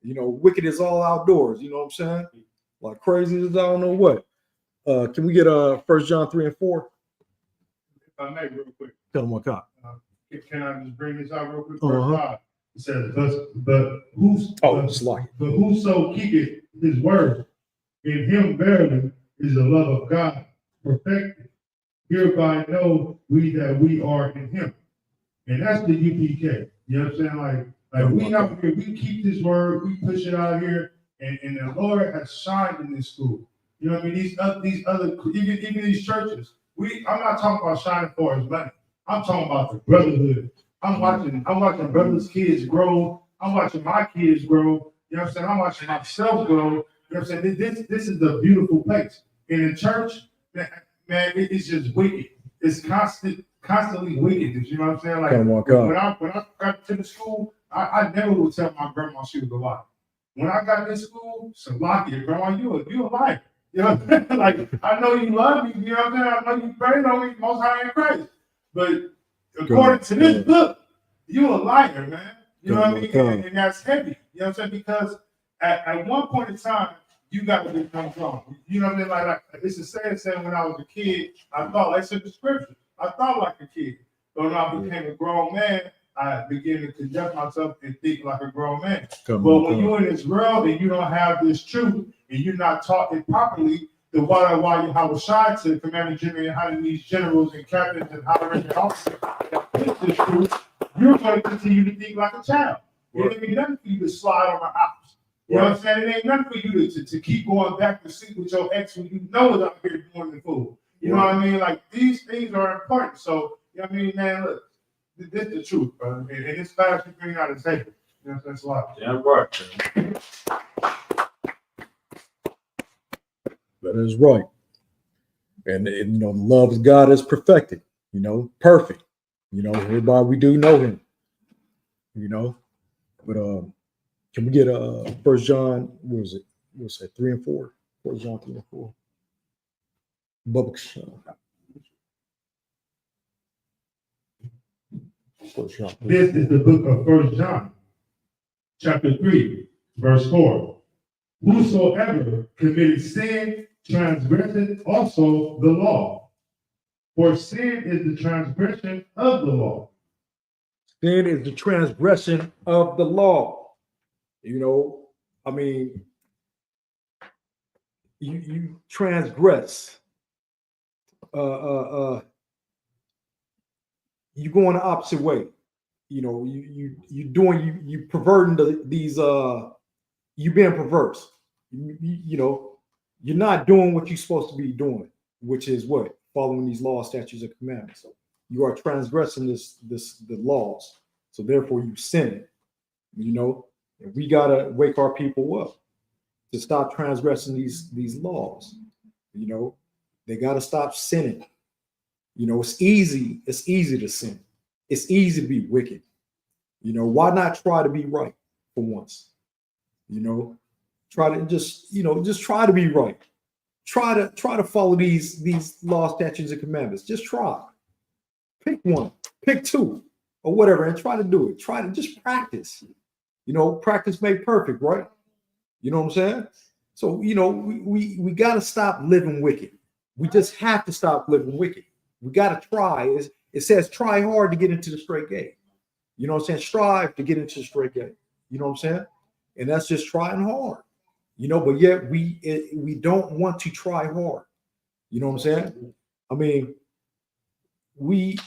Speaker 1: You know, wicked is all outdoors. You know what I'm saying? Like crazy as I don't know what. Can we get 1 John 3:4?
Speaker 3: If I may, real quick.
Speaker 1: Tell them what cop.
Speaker 3: Can I just bring this out real quick?
Speaker 1: Uh-huh.
Speaker 3: Verse 5. It says, but whoso keepeth his word, in him verily is the love of God perfected. Hereby know we that we are in him. And that's the UPK. You know what I'm saying? Like we out here, we keep this word, we push it out here, and the Lord has shined in this school. You know what I mean? These other even these churches. I'm not talking about shining for his money. I'm talking about the brotherhood. I'm watching brothers' kids grow. I'm watching my kids grow. You know what I'm saying? I'm watching myself grow. You know what I'm saying? This is the beautiful place. In the church, man, it's just wicked. It's constantly wickedness. You know what I'm saying? Like when I got to the school, I never would tell my grandma she was a liar. When I got to school, Salakia, grandma, you a liar. You know what I'm saying? Like, I know you love me, you know what I'm saying? I know you pray on me, Most High in Christ. But according to this book, you a liar, man. You know what I mean? And that's heavy. You know what I'm saying? Because at one point in time, you got to become grown. You know what I mean? Like it's the same saying when I was a kid, I thought, like said the scripture, I thought like a kid. But when I became a grown man, I began to conduct myself and think like a grown man. But when you're in this world and you don't have this truth and you're not taught it properly, the why you have a shy to Commander General and how these generals and captains and high-ranking officers that think this truth, you're going to continue to think like a child. It ain't nothing for you to slide on the house. You know what I'm saying? It ain't nothing for you to keep going back to sleep with your ex when you know it's out here doing the fool. You know what I mean? Like these things are important. So, you know what I mean, man, look, this is the truth, bro. And it's fast you bring out a table. You know, that's a lot.
Speaker 2: Damn right.
Speaker 1: That is right. And you know, love of God is perfected, you know, perfect. You know, everybody we do know him, you know. But can we get First John, what was it? What's that, 3 and 4? 1 John 3 and 4. Bubba
Speaker 3: This is the book of First John, chapter 3, verse 4. Whosoever committed sin transgresseth also the law. For sin is the transgression of the law.
Speaker 1: Sin is the transgression of the law. You know, I mean, you transgress. You going the opposite way. You know, you perverting these you being perverse. You know, you're not doing what you're supposed to be doing, which is what? Following these laws, statutes, and commandments. So you are transgressing the laws. So therefore you sin. You know, and we gotta wake our people up to stop transgressing these laws. You know, they gotta stop sinning. You know, it's easy to sin. It's easy to be wicked. You know, why not try to be right for once? You know, try to just try to be right. Try to follow these law, statutes, and commandments. Just try. Pick one, pick two, or whatever, and try to do it. Try to just practice. You know, practice make perfect, right? You know what I'm saying? So, you know, we got to stop living wicked. We just have to stop living wicked. We got to try. It says try hard to get into the straight gate. You know what I'm saying? Strive to get into the straight gate. You know what I'm saying? And that's just trying hard. You know, but yet we don't want to try hard. You know what I'm saying? I mean, we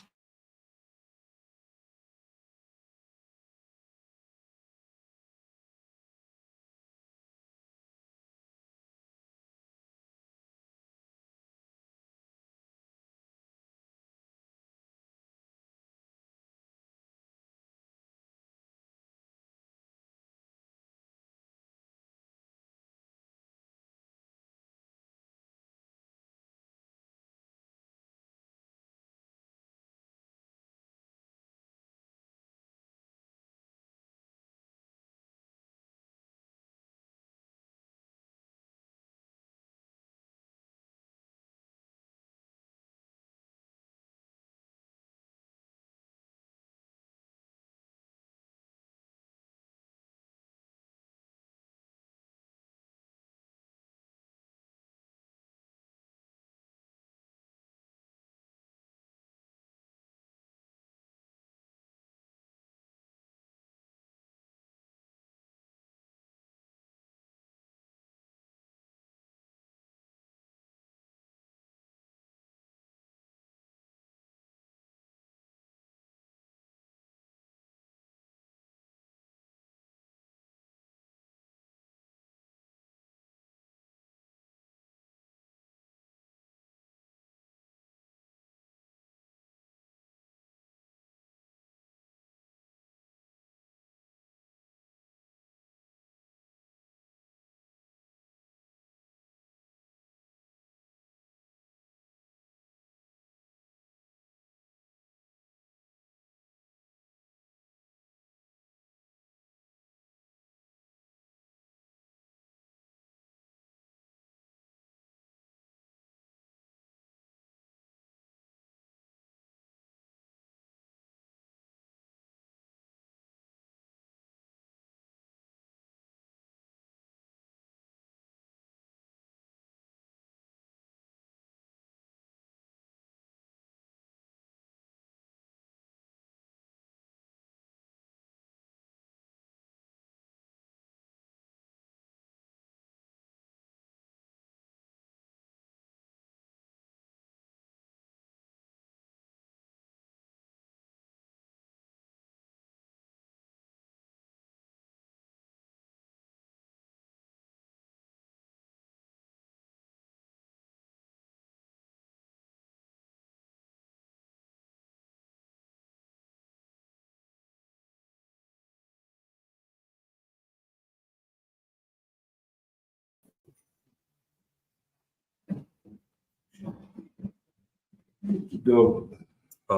Speaker 2: Go.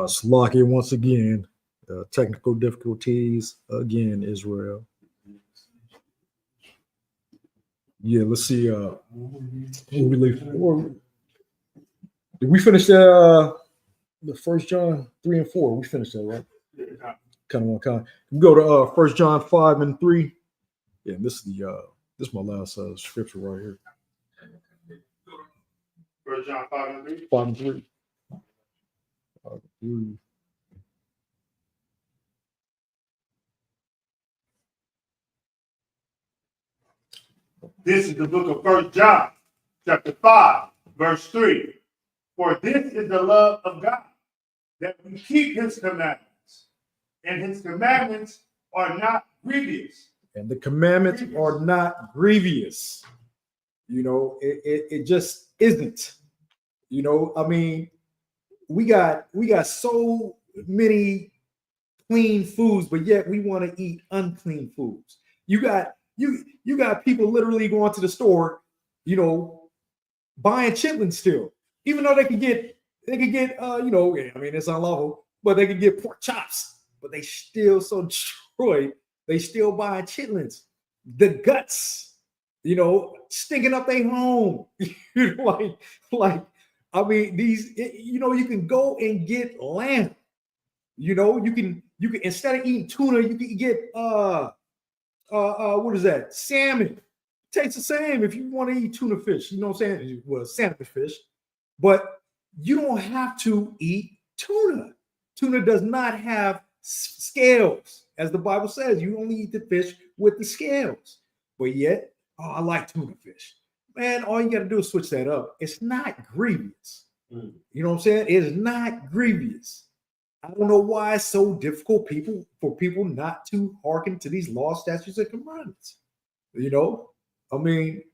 Speaker 1: Slovakia once again. Technical difficulties again, Israel. Yeah, let's see. Where we leave? Did we finish the 1 John 3 and 4? We finished that, right? Kind of. We go to 1 John 5 and 3. Yeah, this is my last scripture right here.
Speaker 3: 1 John 5 and 3.
Speaker 1: 5 and 3. 5 and 3.
Speaker 3: This is the book of 1 John, chapter 5, verse 3. For this is the love of God, that we keep his commandments, and his commandments are not grievous.
Speaker 1: And the commandments are not grievous. You know, it just isn't. You know, I mean, we got so many clean foods, but yet we want to eat unclean foods. You got people literally going to the store, you know, buying chitlins still, even though they could get you know, I mean, it's unlawful, but they could get pork chops, but they still so destroyed. They still buying chitlins, the guts, you know, stinking up their home. You know, like I mean, you know, you can go and get lamb. You know, you can instead of eating tuna, you can get what is that? Salmon. Tastes the same if you want to eat tuna fish. You know what I'm saying? Well, salmon fish, but you don't have to eat tuna. Tuna does not have scales, as the Bible says. You only eat the fish with the scales. But yet, I like tuna fish. Man, all you got to do is switch that up. It's not grievous. You know what I'm saying? It is not grievous. I don't know why it's so difficult for people not to hearken to these laws, statutes, and commandments. You know, I mean,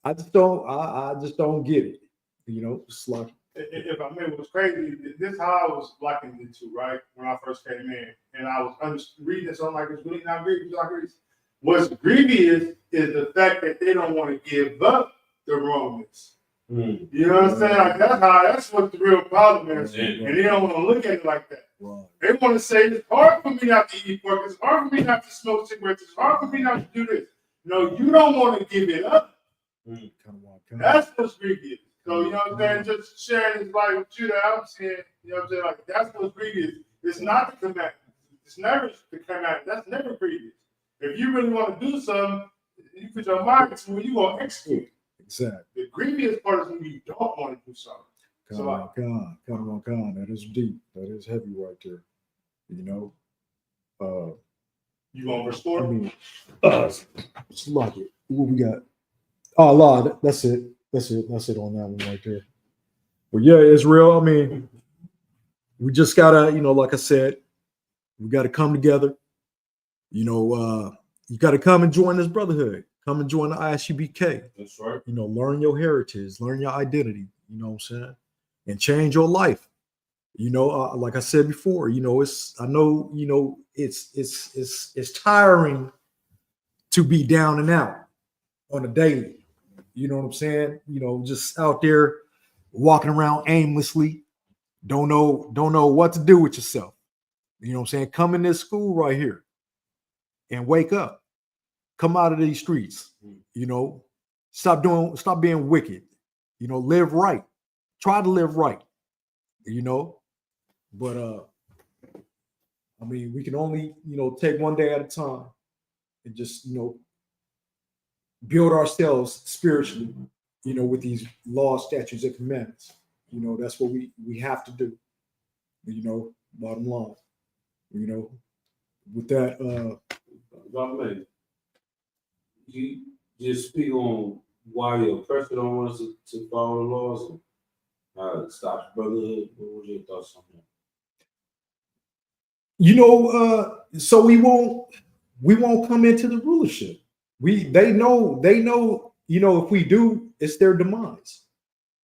Speaker 1: I just don't get it. You know, it's like,
Speaker 3: if I may, what's crazy, this is how I was locking into, right? When I first came in, and I was reading this, I'm like, it's really not grievous. What's grievous is the fact that they don't want to give up the Romans. You know what I'm saying? Like that's what the real problem is. And they don't want to look at it like that. Right. They want to say it's hard for me not to eat pork, it's hard for me not to smoke cigarettes, it's hard for me not to do this. No, you don't want to give it up. That's what's grievous. So, you know what I'm saying? Just sharing this life with you that I'm saying, you know what I'm saying? Like, that's what's grievous. It's not the commandment. It's never the commandment. That's never grievous. If you really want to do something, you put your mind to it, you're going to execute.
Speaker 1: Exactly.
Speaker 3: The grievous part is when you don't want to do something.
Speaker 1: Come on. That is deep. That is heavy right there. You know?
Speaker 3: You going to restore?
Speaker 1: I mean, it's like it. What we got? Oh, Law. That's it. That's it on that one right there. But yeah, Israel, I mean, we just gotta, you know, like I said, we gotta come together. You know, you gotta come and join this brotherhood. Come and join the ISUBK.
Speaker 2: That's right.
Speaker 1: You know, learn your heritage, learn your identity, you know what I'm saying? And change your life. You know, like I said before, you know, it's tiring to be down and out on a daily. You know what I'm saying? You know, just out there walking around aimlessly, don't know what to do with yourself. You know what I'm saying? Come in this school right here and wake up. Come out of these streets. You know, stop being wicked. You know, live right. Try to live right. You know, but I mean, we can only, you know, take one day at a time and just, you know, build ourselves spiritually, you know, with these laws, statutes, and commandments. You know, that's what we have to do. You know, bottom line. You know, with that,
Speaker 2: you just speak on why the oppressor don't want us to follow the laws and how it stops brotherhood. What were your thoughts on that?
Speaker 1: You know, so we won't come into the rulership. They know, you know, if we do, it's their demise.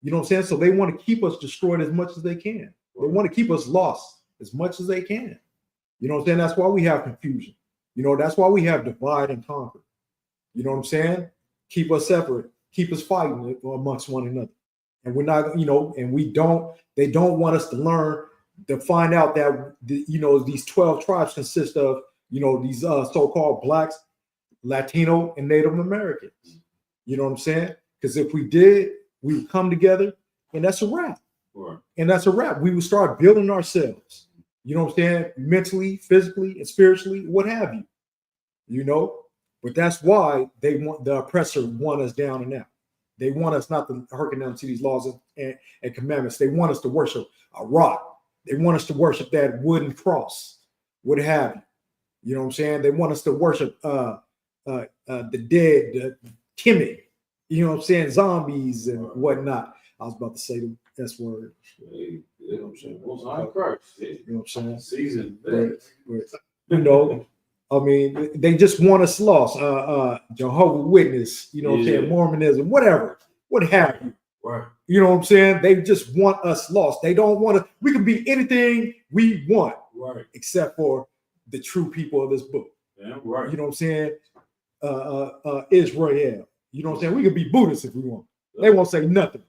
Speaker 1: You know what I'm saying? So they want to keep us destroyed as much as they can. They want to keep us lost as much as they can. You know what I'm saying? That's why we have confusion. You know, that's why we have divide and conquer. You know what I'm saying? Keep us separate, keep us fighting amongst one another. And we're not, and they don't want us to learn to find out that, these 12 tribes consist of, these so-called blacks, Latino, and Native Americans. You know what I'm saying? Because if we did, we would come together, and that's a wrap.
Speaker 2: Right.
Speaker 1: And that's a wrap. We would start building ourselves. You know what I'm saying? Mentally, physically, and spiritually, what have you. But that's why the oppressor want us down and out. They want us not to hearken down to these laws and commandments. They want us to worship a rock. They want us to worship that wooden cross, what have you. You know what I'm saying? They want us to worship the dead, the timid, you know what I'm saying, zombies and whatnot. I was about to say the S word.
Speaker 2: You know what I'm saying? Most High Christ.
Speaker 1: You know what I'm saying?
Speaker 2: Season.
Speaker 1: But, I mean, they just want us lost. Jehovah's Witness, you know what I'm saying, Mormonism, whatever, what have you.
Speaker 2: Right.
Speaker 1: You know what I'm saying? They just want us lost. They don't want to. We can be anything we want,
Speaker 2: right,
Speaker 1: except for the true people of this book.
Speaker 2: Yeah, right.
Speaker 1: You know what I'm saying? Israel. You know what I'm saying? We can be Buddhists if we want. They won't say nothing.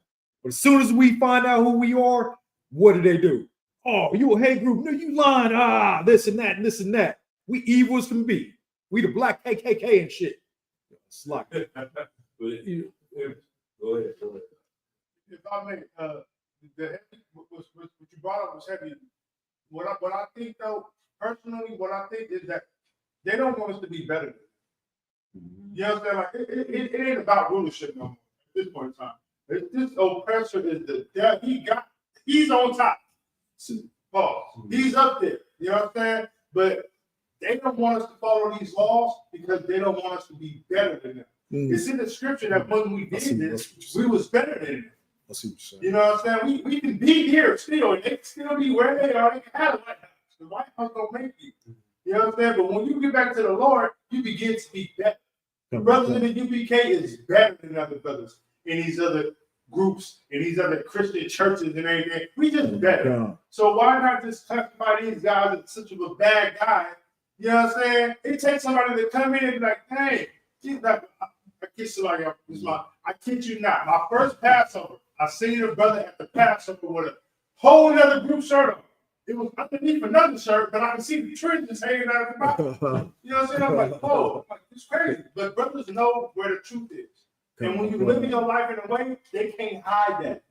Speaker 1: But as soon as we find out who we are, what do? Oh, you a hate group? No, you lying. This and that and this and that. We evil as can be. We the black KKK and shit. It's like,
Speaker 2: Go ahead.
Speaker 3: If I may, what you brought up was heavy. What I think though, personally, what I think is that they don't want us to be better. You understand? Like it ain't about rulership no more at this point in time. This oppressor is the devil. He's on top. He's up there. You know what I'm saying? But they don't want us to follow these laws because they don't want us to be better than them. It's in the scripture that when we did this, we was better than them. You know what I'm saying? We can be here still, and they can still be where they are. They can have the White House. The White House don't make you. You know what I'm saying? But when you get back to the Lord, you begin to be better. Brothers in the UPK is better than other brothers in these other groups and these other Christian churches and everything. We just better. So why not just classify these guys as such of a bad guy? You know what I'm saying? It takes somebody to come in and be like, hey, I kid you not. My first Passover, I seen a brother at the Passover with a whole other group shirt on. It was underneath another shirt, but I can see the trenches hanging out of the bottom. You know what I'm saying? I'm like, oh, it's crazy. But brothers know where the truth is. And when you live your life in a way, they can't hide that.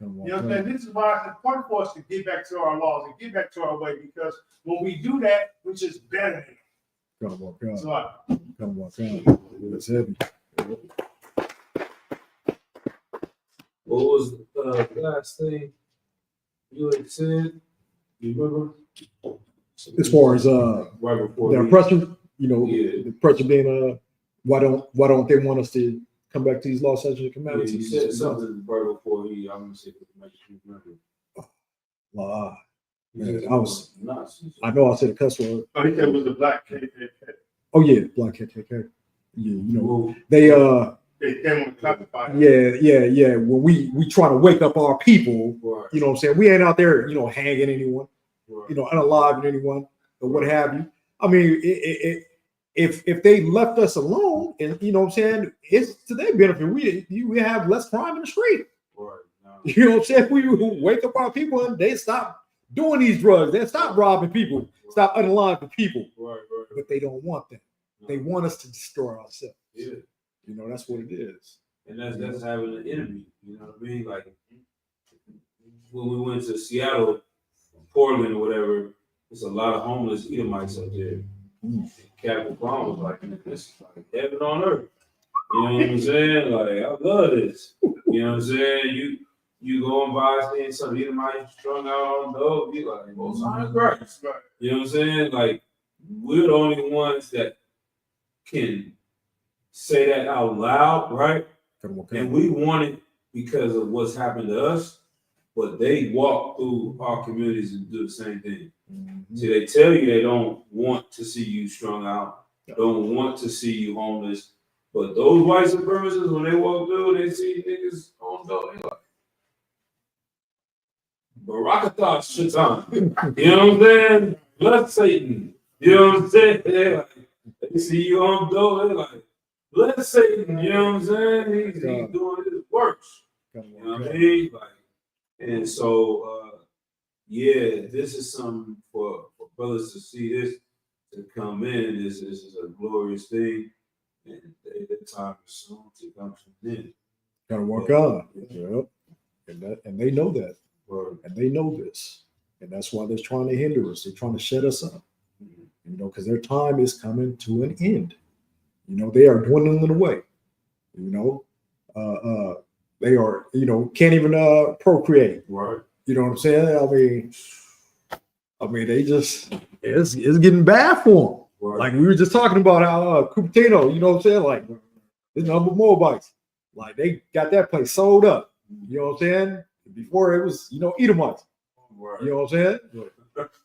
Speaker 3: You know what I'm saying? This is why it's important for us to get back to our laws and get back to our way, because when we do that, we're just better than them.
Speaker 1: That's heavy.
Speaker 2: What was the last thing you had said? You remember?
Speaker 1: As far as
Speaker 2: right before
Speaker 1: the oppressor, the oppressor being why don't they want us to come back to these laws, statutes, and commandments?
Speaker 2: You said something right before I'm gonna say make you remember.
Speaker 1: I know I said a cuss word.
Speaker 3: I think that was the black KKK.
Speaker 1: Oh yeah, black KKK. Yeah,
Speaker 3: they want to classify.
Speaker 1: Yeah. When we try to wake up our people,
Speaker 2: right.
Speaker 1: You know what I'm saying? We ain't out there, hanging anyone, right. Unaliving anyone or what have you. I mean, if they left us alone, and you know what I'm saying, it's to their benefit. We have less crime in the street.
Speaker 2: Right. No.
Speaker 1: You know what I'm saying? We wake up our people and they stop doing these drugs. They stop robbing people, stop unaliving people.
Speaker 2: Right.
Speaker 1: But they don't want that. No. They want us to destroy ourselves.
Speaker 2: Yeah.
Speaker 1: That's what it is.
Speaker 2: And that's having an enemy. You know what I mean? Like when we went to Seattle, Portland, or whatever, there's a lot of homeless Edomites up there. Captain Brown was like, this is like heaven on earth. You know what I'm saying? Like, I love this. You know what I'm saying? You going by seeing some Edomites strung out on dope, you like, most high Christ. You know what I'm saying? Like, we're the only ones that can say that out loud, right? And we want it because of what's happened to us, but they walk through our communities and do the same thing. Mm-hmm. See, they tell you they don't want to see you strung out, don't want to see you homeless, but those white supremacists, when they walk through, they see niggas on dope, they like, Barakatah Shaitan. You know what I'm saying? Bless Satan. You know what I'm saying? They see you on dope, they like, bless Satan. You know what I'm saying? He's doing his works. You know what I mean? Like, and so, yeah, this is something for brothers to see this, to come in. This is a glorious thing, and the time is soon to come to an end.
Speaker 1: Gotta work on. Yep. And they know that.
Speaker 2: Word.
Speaker 1: And they know this. And that's why they're trying to hinder us. They're trying to shut us up. You know, because their time is coming to an end. You know, they are dwindling away. You know, they are, you know, can't even procreate.
Speaker 2: Right.
Speaker 1: You know what I'm saying? I mean, they just it's getting bad for them.
Speaker 2: Right.
Speaker 1: Like we were just talking about how Cupertino, you know what I'm saying? Like there's number of Moabites. Like they got that place sold up. You know what I'm saying? Before it was, you know, Edomites.
Speaker 2: Right.
Speaker 1: You know what I'm saying?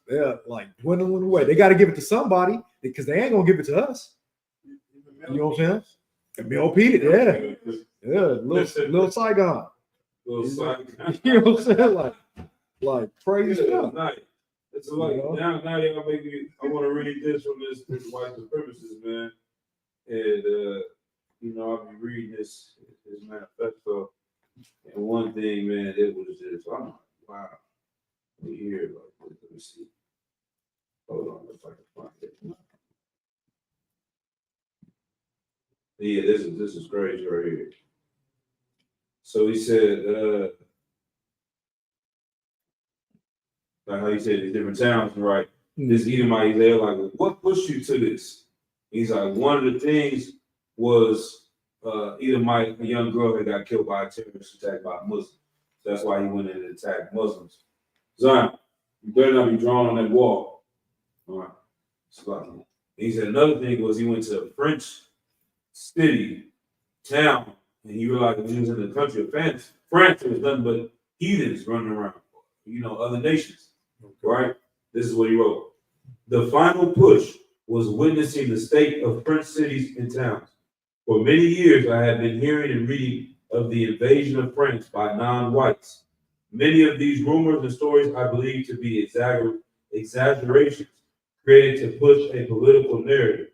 Speaker 1: They're like dwindling away. They got to give it to somebody because they ain't gonna give it to us. You know what I'm saying? And Mel Peter, yeah, little Saigon.
Speaker 2: Little Saigon.
Speaker 1: You know what I'm saying? Like crazy stuff.
Speaker 2: Nice. It's like, you know? now y'all make me. I want to read this from this white supremacist, man. And you know, I'll be reading his manifesto. And one thing, man, it was just, I'm like, wow. Here, like, let me see. Hold on, if I can find it. Yeah, this is crazy right here. So he said, like how you said these different towns, right? This Edomite, they're like, well, what pushed you to this? He's like, one of the things was Edomite, a young girl that got killed by a terrorist attack by Muslims. That's why he went in and attacked Muslims. Zion, you better not be drawn on that wall. All right. So he said another thing was he went to a French town, and he realized when he was in the country of France, there was nothing but heathens running around, you know, other nations. Right? This is what he wrote. The final push was witnessing the state of French cities and towns. For many years, I have been hearing and reading of the invasion of France by non-whites. Many of these rumors and stories I believe to be exaggerations created to push a political narrative.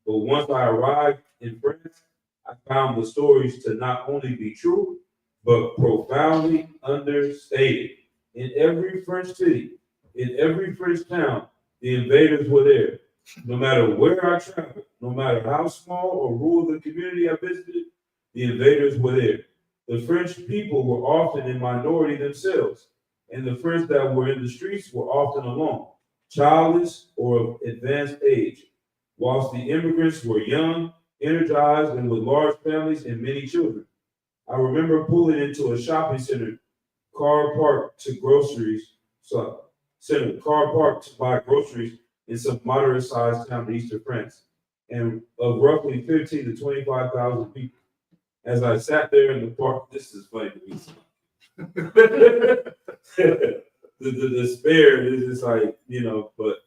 Speaker 2: But once I arrived in France, I found the stories to not only be true, but profoundly understated. In every French city, in every French town, the invaders were there. No matter where I traveled, no matter how small or rural the community I visited, the invaders were there. The French people were often in minority themselves, and the French that were in the streets were often alone, childless or of advanced age, whilst the immigrants were young, energized, and with large families and many children. I remember pulling into a shopping center, car parked to buy groceries in some moderate-sized town in eastern France, and of roughly 15 to 25,000 people. As I sat there in the park, this is funny to me. the despair is just like, you know, but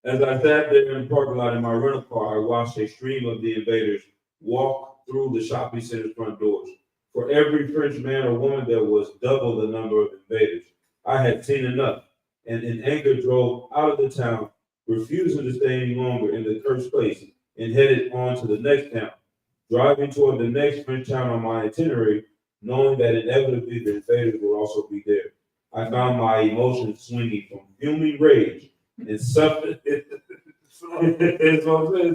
Speaker 2: as I sat there in the parking lot in my rental car, I watched a stream of the invaders walk through the shopping center's front doors. For every French man or woman, there was double the number of invaders. I had seen enough, and in anger drove out of the town, refusing to stay any longer in the cursed place, and headed on to the next town. Driving toward the next French town on my itinerary, knowing that inevitably the invaders would also be there, I found my emotions swinging from fuming rage and suffering. It's what I'm saying.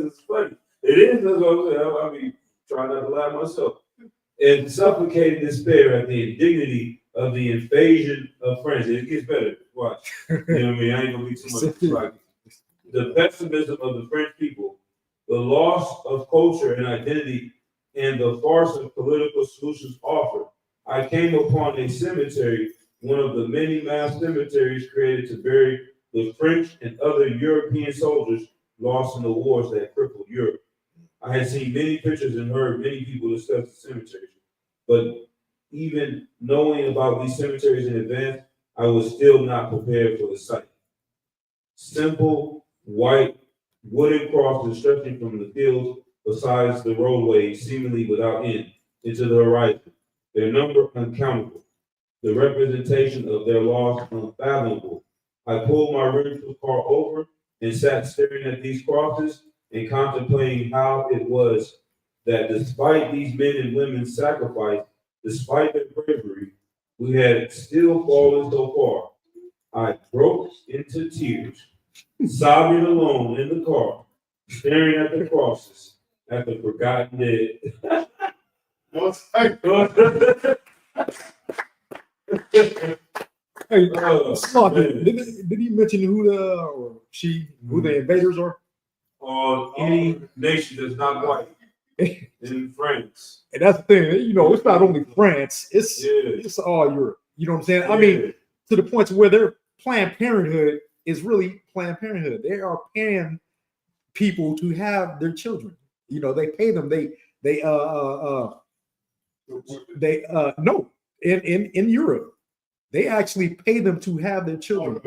Speaker 2: It's funny. It is. That's what I'm saying. I mean, trying not to laugh myself. And suffocating despair at the indignity of the invasion of France. It gets better. Watch. You know what I mean? I ain't gonna be too much like the pessimism of the French people, the loss of culture and identity, and the farce of political solutions offered. I came upon a cemetery, one of the many mass cemeteries created to bury the French and other European soldiers lost in the wars that crippled Europe. I had seen many pictures and heard many people discuss the cemeteries, but even knowing about these cemeteries in advance, I was still not prepared for the sight. Simple, white, wooden crosses stretching from the fields besides the roadway, seemingly without end, into the horizon. Their number uncountable. The representation of their loss unfathomable. I pulled my rental car over and sat staring at these crosses and contemplating how it was that despite these men and women's sacrifice, Despite their bravery, we had still fallen so far. I broke into tears, sobbing alone in the car, staring at the crosses, at the forgotten dead.
Speaker 1: Hey,
Speaker 2: Oh,
Speaker 1: Sloppy,
Speaker 2: man.
Speaker 1: did he mention who the or she who the invaders are?
Speaker 2: On any nation that's not white in France.
Speaker 1: And that's the thing, you know, it's not only France,
Speaker 2: Yeah.
Speaker 1: it's all Europe. You know what I'm saying? I mean, to the point to where their Planned Parenthood is really Planned Parenthood. They are paying people to have their children. You know, they pay them. They no, in Europe, they actually pay them to have their children.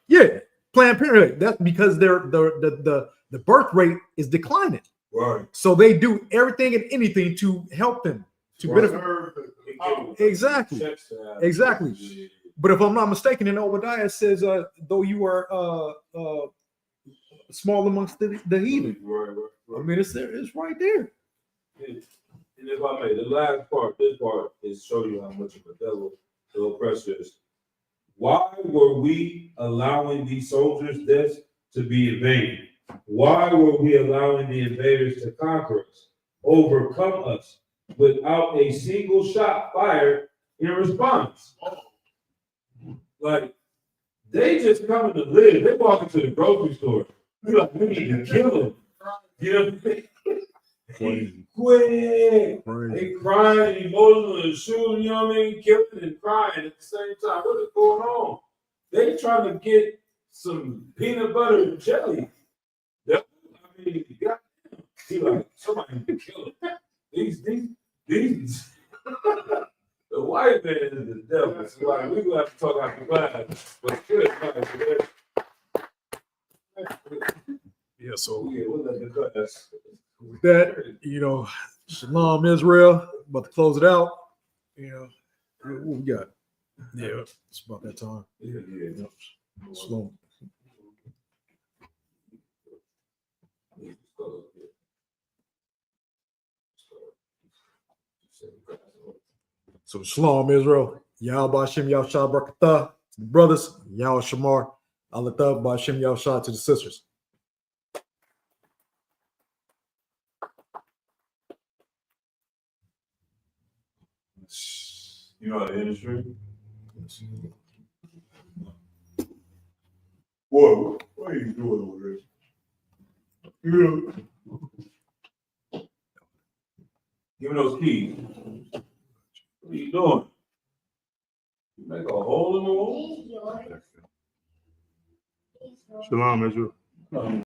Speaker 1: Yeah, Planned Parenthood. That's because the birth rate is declining.
Speaker 2: Right.
Speaker 1: So they do everything and anything to help them to benefit. Exactly. Exactly. But if I'm not mistaken, in Obadiah it says, though you are small amongst the heathen.
Speaker 2: Right.
Speaker 1: I mean, it's there, it's right there.
Speaker 2: And if I may, the last part, this part is show you how much of a devil the oppressor is. Why were we allowing these soldiers' deaths to be in vain? Why were we allowing the invaders to conquer us, overcome us, without a single shot fired in response? Like, they just coming to live. They walk into the grocery store. You're like, we need to kill them. You know what I mean? Quick. They crying and emotional and shooting, you know what I mean? Killing and crying at the same time. What is going on? They trying to get some peanut butter and jelly. I mean, goddamn. He like, somebody need to kill him. These the white man is the devil. So like, we're gonna have to talk after class. But good,
Speaker 1: Yeah, so
Speaker 2: yeah, we'll let the class.
Speaker 1: with that, you know, Shalom Israel, about to close it out. You know, what we got? Yeah, it's about that time.
Speaker 2: Yeah.
Speaker 1: Slow. So Shalom Israel, Yah Ba'Shem Yahshua Barakatah to the brothers, Yah Shamar, Alatah Ba'Shem Yahshua to the sisters.
Speaker 2: You know the industry? Boy, what are you doing over there? Give me those keys. What are you doing? You make a hole in the wall?
Speaker 3: Shalom, Israel.